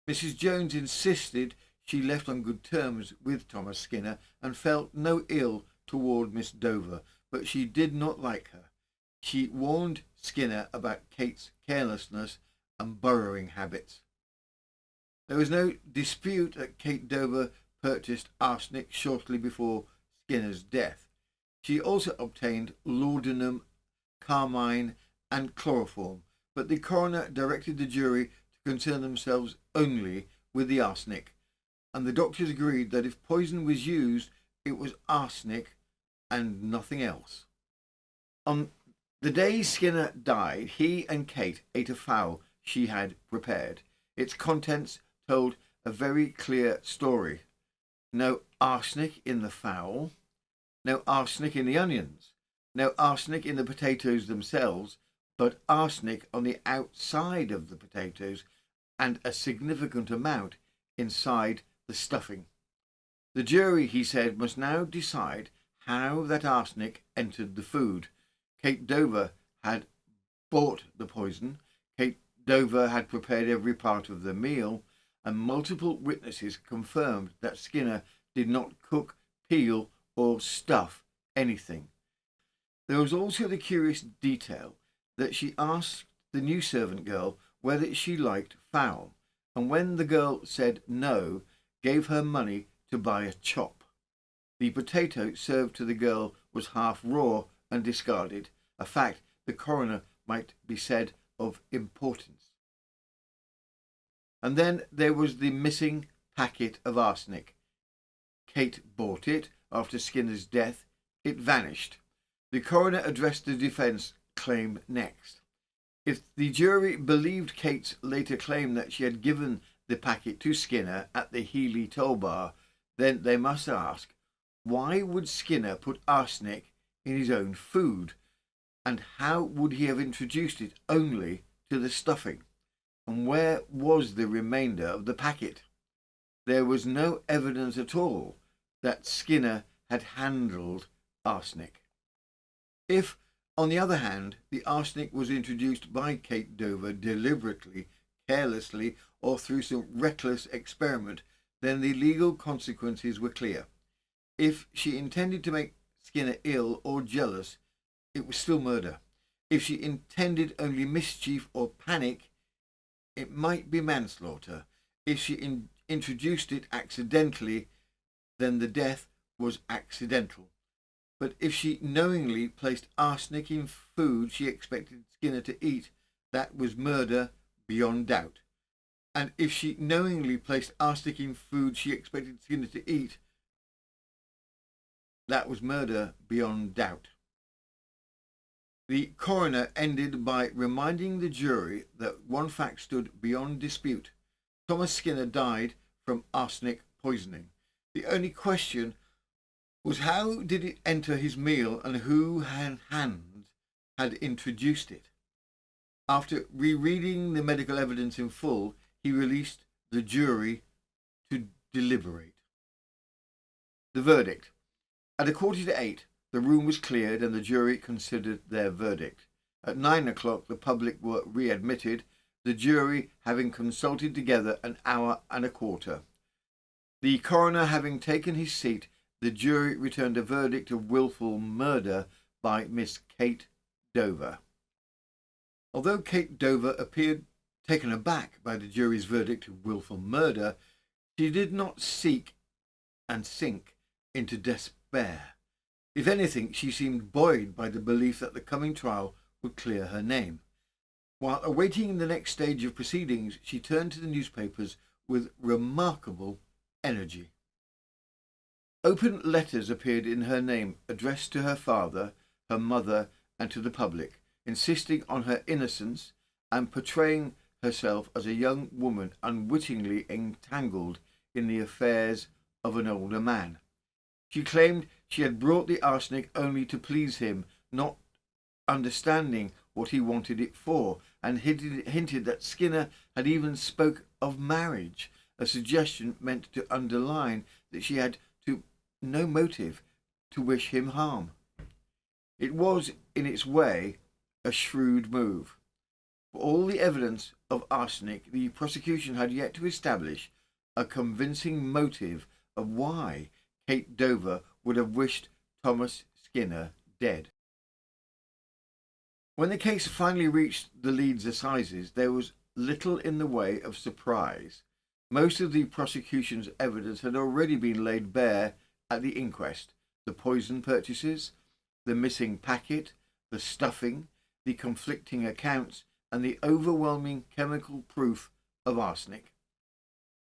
Mrs. Jones insisted she left on good terms with Thomas Skinner and felt no ill toward Miss Dover, but she did not like her. She warned Skinner about Kate's carelessness and borrowing habits. There was no dispute that Kate Dover purchased arsenic shortly before Skinner's death. She also obtained laudanum, carmine, and chloroform, but the coroner directed the jury to concern themselves only with the arsenic, and the doctors agreed that if poison was used, it was arsenic and nothing else. On the day Skinner died, he and Kate ate a fowl she had prepared. Its contents told a very clear story. No arsenic in the fowl, no arsenic in the onions, no arsenic in the potatoes themselves, but arsenic on the outside of the potatoes and a significant amount inside the stuffing. The jury, he said, must now decide how that arsenic entered the food. Kate Dover had bought the poison. Kate Dover had prepared every part of the meal, and multiple witnesses confirmed that Skinner did not cook, peel, or stuff anything. There was also the curious detail that she asked the new servant girl whether she liked fowl, and when the girl said no, gave her money to buy a chop. The potato served to the girl was half raw and discarded, a fact the coroner might be said of importance. And then there was the missing packet of arsenic. Kate bought it after Skinner's death. It vanished. The coroner addressed the defence claim next. If the jury believed Kate's later claim that she had given the packet to Skinner at the Heeley toll bar, then they must ask, why would Skinner put arsenic in his own food? And how would he have introduced it only to the stuffing? And where was the remainder of the packet? There was no evidence at all that Skinner had handled arsenic. If, on the other hand, the arsenic was introduced by Kate Dover deliberately, carelessly, or through some reckless experiment, then the legal consequences were clear. If she intended to make Skinner ill or jealous, it was still murder. If she intended only mischief or panic, it might be manslaughter. If she introduced it accidentally, then the death was accidental. But if she knowingly placed arsenic in food she expected Skinner to eat, that was murder beyond doubt. And if she knowingly placed arsenic in food she expected Skinner to eat, that was murder beyond doubt. The coroner ended by reminding the jury that one fact stood beyond dispute. Thomas Skinner died from arsenic poisoning. The only question was how did it enter his meal and whose hands had introduced it. After rereading the medical evidence in full, he released the jury to deliberate. The verdict. At 7:45, the room was cleared and the jury considered their verdict. At 9 o'clock, the public were readmitted, the jury having consulted together an hour and a quarter. The coroner having taken his seat, the jury returned a verdict of wilful murder by Miss Kate Dover. Although Kate Dover appeared taken aback by the jury's verdict of wilful murder, she did not seek and sink into despair. If anything, she seemed buoyed by the belief that the coming trial would clear her name. While awaiting the next stage of proceedings, she turned to the newspapers with remarkable energy. Open letters appeared in her name, addressed to her father, her mother, and to the public, insisting on her innocence and portraying herself as a young woman unwittingly entangled in the affairs of an older man. She claimed she had brought the arsenic only to please him, not understanding what he wanted it for, and hinted that Skinner had even spoke of marriage, a suggestion meant to underline that she had no motive to wish him harm. It was, in its way, a shrewd move. For all the evidence of arsenic, the prosecution had yet to establish a convincing motive of why Kate Dover would have wished Thomas Skinner dead. When the case finally reached the Leeds Assizes, there was little in the way of surprise. Most of the prosecution's evidence had already been laid bare at the inquest: the poison purchases, the missing packet, the stuffing, the conflicting accounts, and the overwhelming chemical proof of arsenic.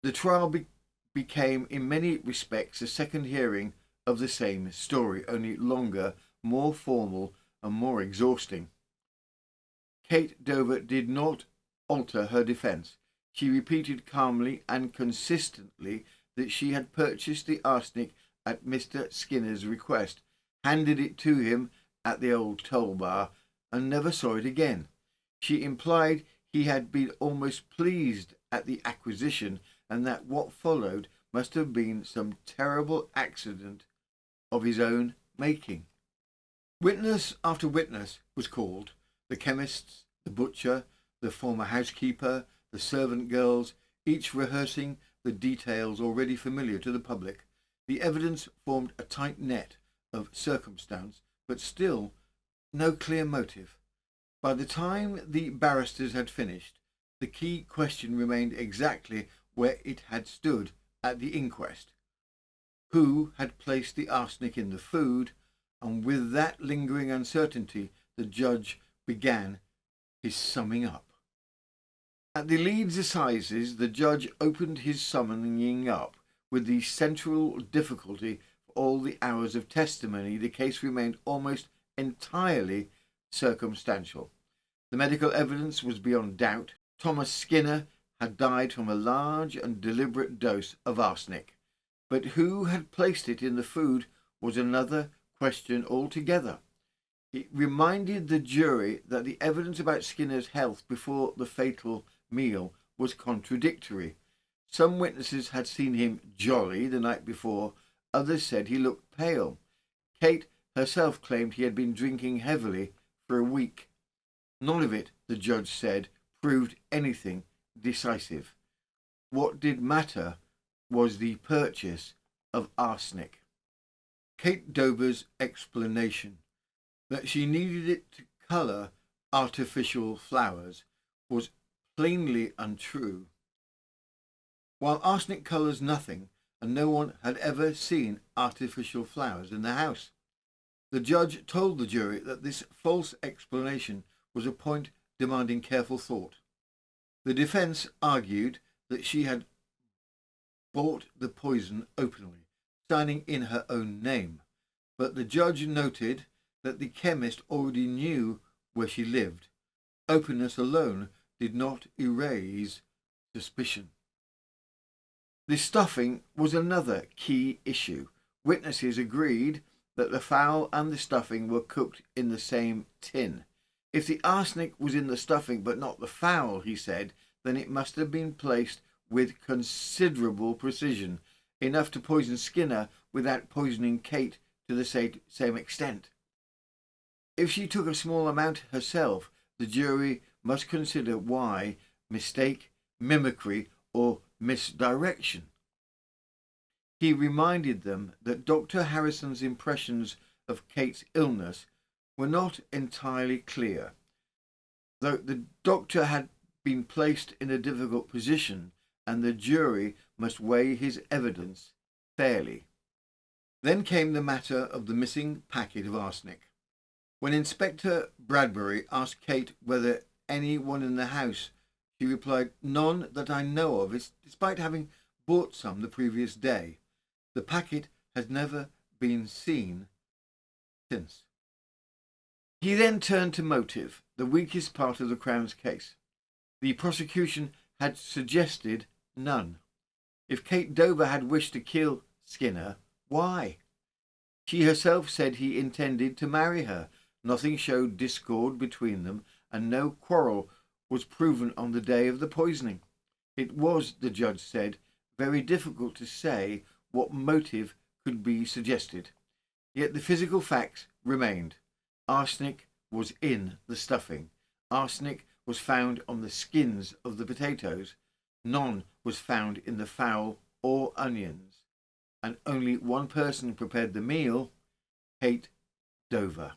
The trial became in many respects a second hearing of the same story, only longer, more formal, and more exhausting. Kate Dover did not alter her defence. She repeated calmly and consistently that she had purchased the arsenic at Mr. Skinner's request, handed it to him at the old toll bar, and never saw it again. She implied he had been almost pleased at the acquisition, and that what followed must have been some terrible accident of his own making. Witness after witness was called: the chemists, the butcher, the former housekeeper, the servant girls, each rehearsing the details already familiar to the public. The evidence formed a tight net of circumstance, but still no clear motive. By the time the barristers had finished, the key question remained exactly where it had stood at the inquest: who had placed the arsenic in the food? And with that lingering uncertainty, the judge began his summing up. At the Leeds Assizes, the judge opened his summing up with the central difficulty: for all the hours of testimony, the case remained almost entirely circumstantial. The medical evidence was beyond doubt. Thomas Skinner had died from a large and deliberate dose of arsenic, but who had placed it in the food was another question altogether. It reminded the jury that the evidence about Skinner's health before the fatal meal was contradictory. Some witnesses had seen him jolly the night before, others said he looked pale. Kate herself claimed he had been drinking heavily for a week. None of it, the judge said, proved anything decisive. What did matter was the purchase of arsenic. Kate Dover's explanation that she needed it to colour artificial flowers was plainly untrue. While arsenic colours nothing, and no one had ever seen artificial flowers in the house, the judge told the jury that this false explanation was a point demanding careful thought. The defence argued that she had bought the poison openly, signing in her own name, but the judge noted that the chemist already knew where she lived. Openness alone did not erase suspicion. The stuffing was another key issue. Witnesses agreed that the fowl and the stuffing were cooked in the same tin. If the arsenic was in the stuffing but not the fowl, he said, then it must have been placed with considerable precision, enough to poison Skinner without poisoning Kate to the same extent. If she took a small amount herself, the jury must consider why: mistake, mimicry, or misdirection. He reminded them that Dr. Harrison's impressions of Kate's illness were not entirely clear. Though the doctor had been placed in a difficult position, and the jury must weigh his evidence fairly. Then came the matter of the missing packet of arsenic. When Inspector Bradbury asked Kate whether anyone in the house, she replied, "None that I know of, despite having bought some the previous day. The packet has never been seen since. He then turned to motive, the weakest part of the Crown's case. The prosecution had suggested none. If Kate Dover had wished to kill Skinner, why? She herself said he intended to marry her. Nothing showed discord between them, and no quarrel was proven on the day of the poisoning. It was, the judge said, very difficult to say what motive could be suggested. Yet the physical facts remained. Arsenic was in the stuffing. Arsenic was found on the skins of the potatoes. None was found in the fowl or onions. And only one person prepared the meal, Kate Dover.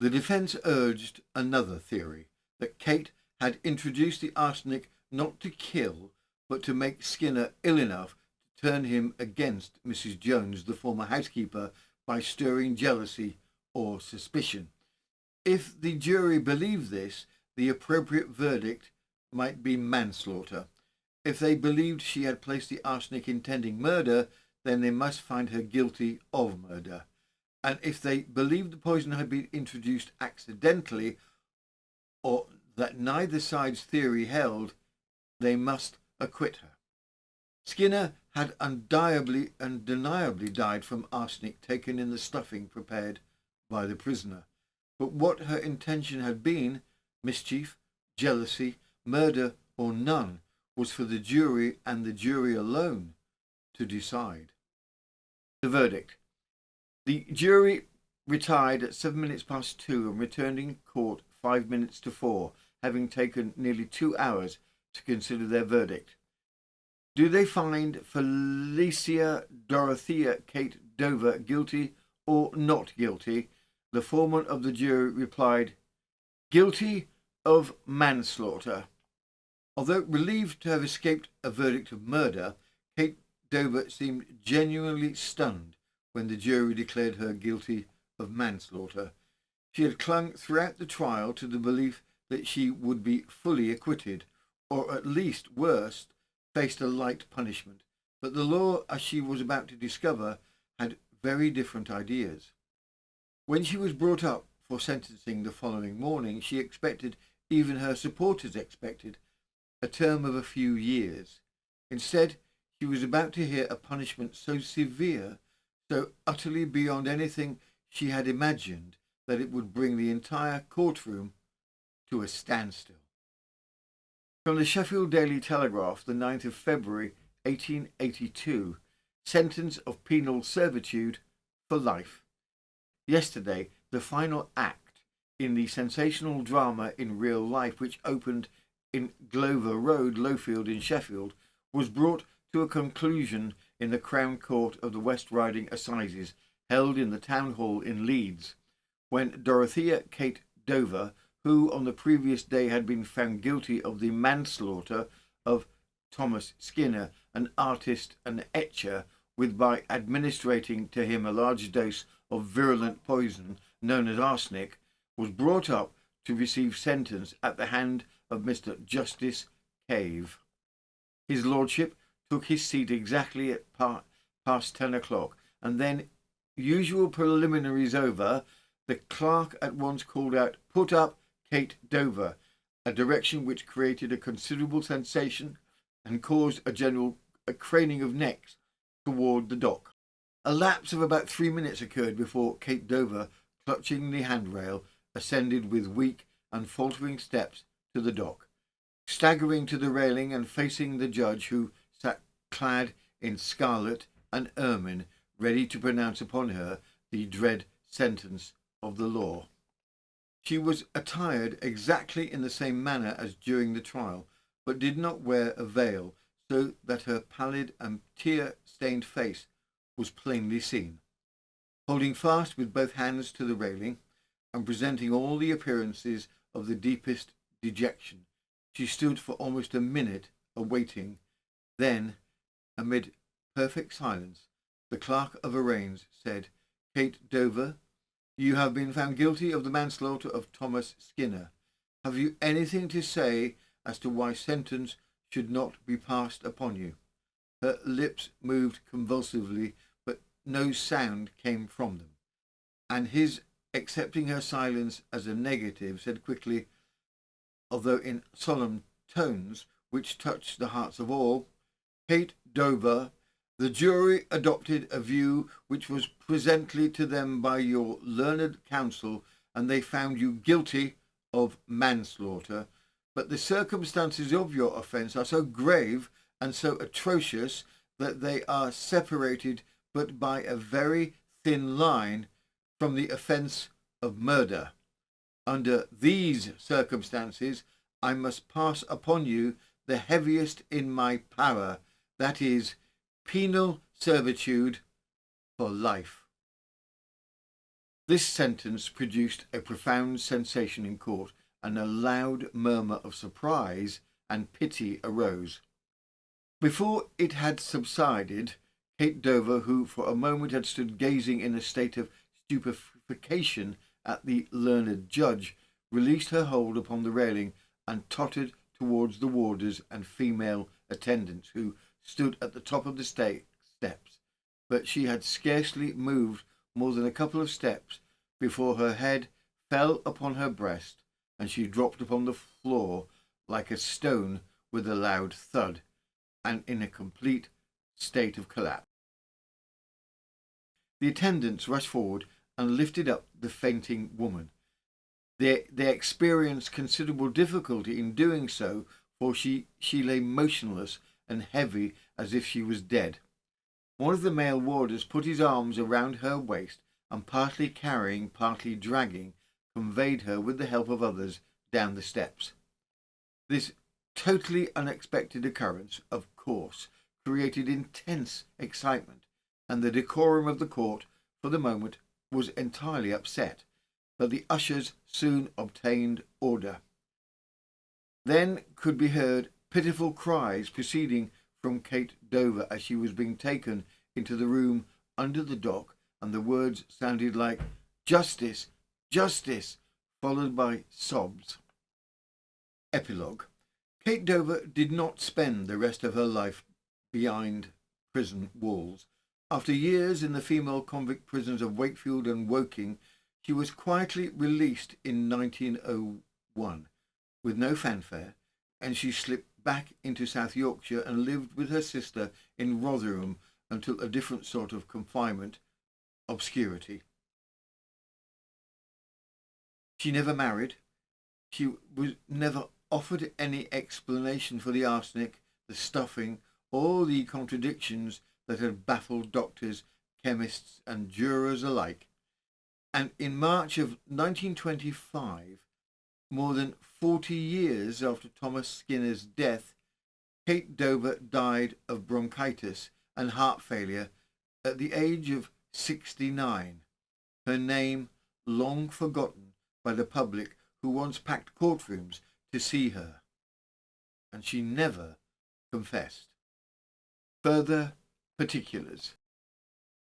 The defence urged another theory, that Kate had introduced the arsenic not to kill, but to make Skinner ill enough to turn him against Mrs. Jones, the former housekeeper, by stirring jealousy or suspicion. If the jury believed this, the appropriate verdict might be manslaughter. If they believed she had placed the arsenic intending murder, then they must find her guilty of murder. And if they believed the poison had been introduced accidentally, or that neither side's theory held, they must acquit her. Skinner had undeniably died from arsenic taken in the stuffing prepared by the prisoner. But what her intention had been, mischief, jealousy, murder, or none, was for the jury and the jury alone to decide. The verdict. The jury retired at 2:07 and returned in court 4:05, having taken nearly 2 hours to consider their verdict. Do they find Felicia Dorothea Kate Dover guilty or not guilty? The foreman of the jury replied, guilty of manslaughter. Although relieved to have escaped a verdict of murder, Kate Dover seemed genuinely stunned when the jury declared her guilty of manslaughter. She had clung throughout the trial to the belief that she would be fully acquitted, or at least, worst, faced a light punishment. But the law, as she was about to discover, had very different ideas. When she was brought up for sentencing the following morning, she expected, even her supporters expected, a term of a few years. Instead, she was about to hear a punishment so severe, so utterly beyond anything she had imagined, that it would bring the entire courtroom to a standstill. From the Sheffield Daily Telegraph, the 9th of February, 1882, sentence of penal servitude for life. Yesterday, the final act in the sensational drama in real life, which opened in Glover Road, Lowfield in Sheffield, was brought to a conclusion in the Crown Court of the West Riding Assizes, held in the Town Hall in Leeds, when Dorothea Kate Dover, who on the previous day had been found guilty of the manslaughter of Thomas Skinner, an artist and etcher, by administering to him a large dose of virulent poison known as arsenic, was brought up to receive sentence at the hand of Mr. Justice Cave. His lordship took his seat exactly at past 10 o'clock, and then, usual preliminaries over, the clerk at once called out, "Put up Kate Dover," a direction which created a considerable sensation and caused a general craning of necks toward the dock. A lapse of about 3 minutes occurred before Kate Dover, clutching the handrail, ascended with weak and faltering steps to the dock. Staggering to the railing and facing the judge, who sat clad in scarlet and ermine, ready to pronounce upon her the dread sentence of the law. She was attired exactly in the same manner as during the trial, but did not wear a veil, so that her pallid and tear-stained face was plainly seen. Holding fast with both hands to the railing, and presenting all the appearances of the deepest dejection, she stood for almost a minute awaiting. Then, amid perfect silence, the clerk of arraigns said, "Kate Dover, you have been found guilty of the manslaughter of Thomas Skinner. Have you anything to say as to why sentence should not be passed upon you?" Her lips moved convulsively, but no sound came from them, and his, accepting her silence as a negative, said quickly, although in solemn tones which touched the hearts of all, "Kate Dover, the jury adopted a view which was presently to them by your learned counsel, and they found you guilty of manslaughter. But the circumstances of your offence are so grave and so atrocious that they are separated but by a very thin line from the offence of murder. Under these circumstances, I must pass upon you the heaviest in my power, that is, penal servitude for life." This sentence produced a profound sensation in court, and a loud murmur of surprise and pity arose. Before it had subsided, Kate Dover, who for a moment had stood gazing in a state of stupefaction at the learned judge, released her hold upon the railing and tottered towards the warders and female attendants who stood at the top of the steps, but she had scarcely moved more than a couple of steps before her head fell upon her breast, and she dropped upon the floor like a stone with a loud thud, and in a complete state of collapse. The attendants rushed forward and lifted up the fainting woman. They experienced considerable difficulty in doing so, for she lay motionless and heavy as if she was dead. One of the male warders put his arms around her waist and, partly carrying, partly dragging, conveyed her with the help of others down the steps. This totally unexpected occurrence, of course, created intense excitement, and the decorum of the court for the moment was entirely upset, but the ushers soon obtained order. Then could be heard pitiful cries proceeding from Kate Dover as she was being taken into the room under the dock, and the words sounded like "Justice! Justice!" followed by sobs. Epilogue. Kate Dover did not spend the rest of her life behind prison walls. After years in the female convict prisons of Wakefield and Woking, she was quietly released in 1901 with no fanfare, and she slipped back into South Yorkshire and lived with her sister in Rotherham until a different sort of confinement, obscurity. She never married. She was never offered any explanation for the arsenic, the stuffing, or the contradictions that had baffled doctors, chemists, and jurors alike. And in March of 1925, more than 40 years after Thomas Skinner's death, Kate Dover died of bronchitis and heart failure at the age of 69, her name long forgotten by the public who once packed courtrooms to see her. And she never confessed. Further particulars.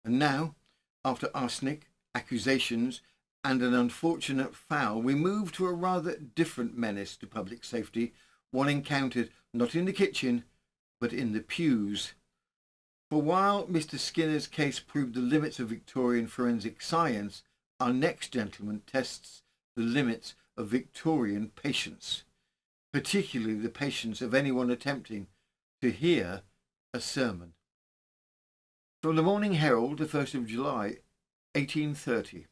And now, after arsenic, accusations, and an unfortunate fowl, we move to a rather different menace to public safety, one encountered not in the kitchen, but in the pews. For while Mr. Skinner's case proved the limits of Victorian forensic science, our next gentleman tests the limits of Victorian patience, particularly the patience of anyone attempting to hear a sermon. From the Morning Herald, the 1st of July, 1830.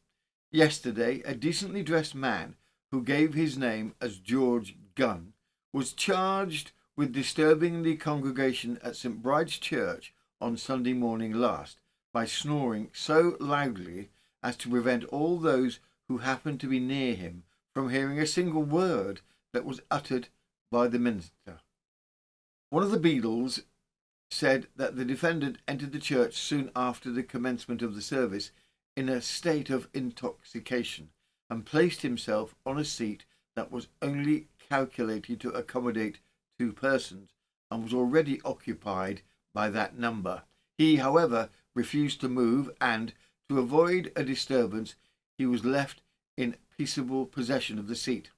Yesterday, a decently dressed man, who gave his name as George Gunn, was charged with disturbing the congregation at St. Bride's Church on Sunday morning last by snoring so loudly as to prevent all those who happened to be near him from hearing a single word that was uttered by the minister. One of the beadles said that the defendant entered the church soon after the commencement of the service in a state of intoxication, and placed himself on a seat that was only calculated to accommodate 2 persons, and was already occupied by that number. He, however, refused to move, and, to avoid a disturbance, he was left in peaceable possession of the seat.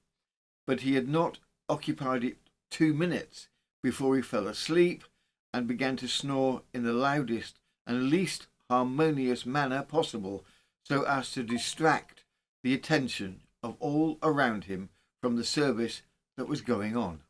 But he had not occupied it 2 minutes before he fell asleep and began to snore in the loudest and least harmonious manner possible, so as to distract the attention of all around him from the service that was going on.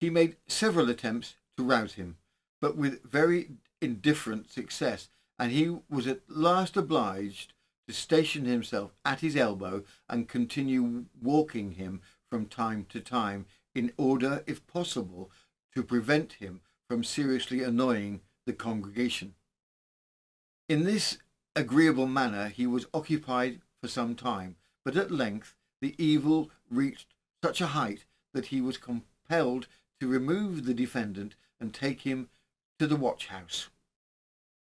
He made several attempts to rouse him, but with very indifferent success, and he was at last obliged to station himself at his elbow and continue walking him from time to time, in order, if possible, to prevent him from seriously annoying the congregation. In this agreeable manner he was occupied for some time, but at length the evil reached such a height that he was compelled to remove the defendant and take him to the watch-house.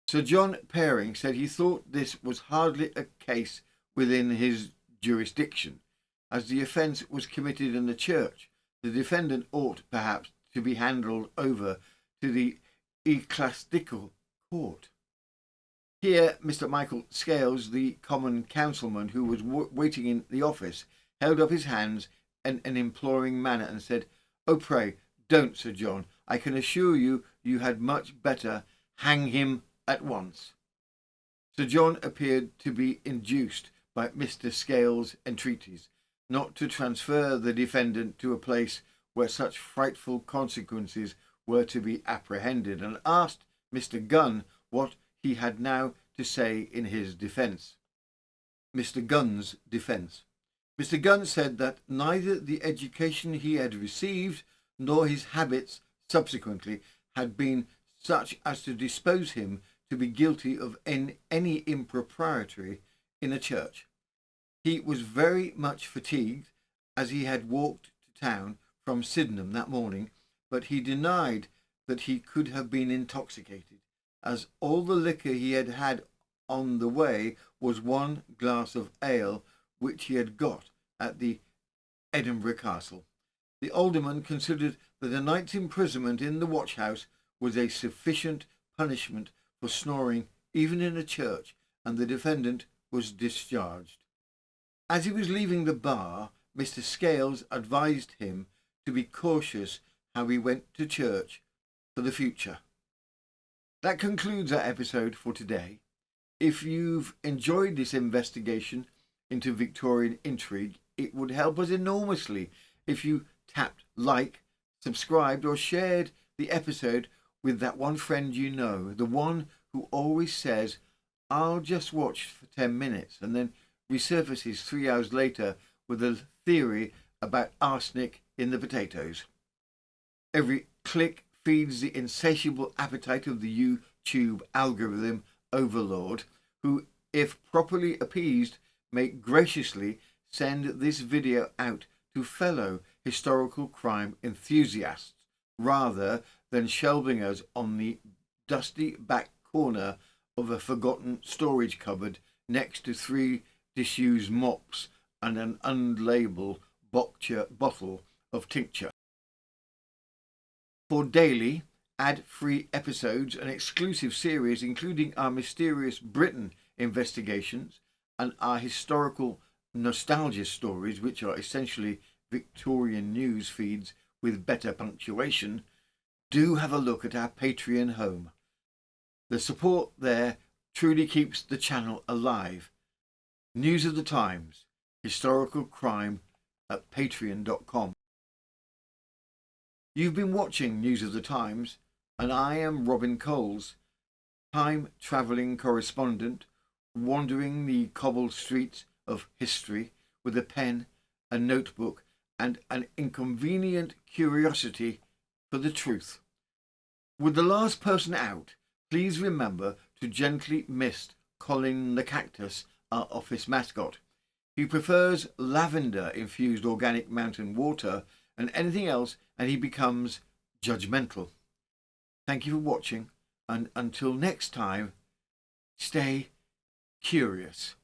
Sir John Paring said he thought this was hardly a case within his jurisdiction, as the offence was committed in the church. The defendant ought, perhaps, to be handed over to the ecclesiastical court. Here Mr. Michael Scales, the common councilman who was waiting in the office, held up his hands in an imploring manner and said, "Oh, pray, don't, Sir John. I can assure you, you had much better hang him at once." Sir John appeared to be induced by Mr. Scales' entreaties not to transfer the defendant to a place where such frightful consequences were to be apprehended, and asked Mr. Gunn what he had now to say in his defence. Mr. Gunn's defence. Mr. Gunn said that neither the education he had received nor his habits subsequently had been such as to dispose him to be guilty of any impropriety in a church. He was very much fatigued, as he had walked to town from Sydenham that morning, but he denied that he could have been intoxicated, as all the liquor he had had on the way was one glass of ale which he had got at the Edinburgh Castle. The alderman considered that a night's imprisonment in the watch-house was a sufficient punishment for snoring even in a church, and the defendant was discharged. As he was leaving the bar, Mr. Scales advised him to be cautious how he went to church for the future. That concludes our episode for today. If you've enjoyed this investigation into Victorian intrigue, it would help us enormously if you tapped like, subscribed, or shared the episode with that one friend you know, the one who always says, "I'll just watch for 10 minutes," and then resurfaces 3 hours later with a theory about arsenic in the potatoes. Every click feeds the insatiable appetite of the YouTube algorithm overlord, who, if properly appeased, may graciously send this video out to fellow historical crime enthusiasts, rather than shelving us on the dusty back corner of a forgotten storage cupboard next to 3 disused mops and an unlabeled bottle of tincture. For daily, ad-free episodes and exclusive series, including our Mysterious Britain investigations and our historical nostalgia stories, which are essentially Victorian news feeds with better punctuation, do have a look at our Patreon home. The support there truly keeps the channel alive. News of the Times, historical crime at patreon.com. You've been watching News of the Times, and I am Robin Coles, time-travelling correspondent, wandering the cobbled streets of history with a pen, a notebook, and an inconvenient curiosity for the truth. With the last person out, please remember to gently mist Colin the cactus, our office mascot. He prefers lavender-infused organic mountain water and anything else, and he becomes judgmental. Thank you for watching, and until next time, stay curious.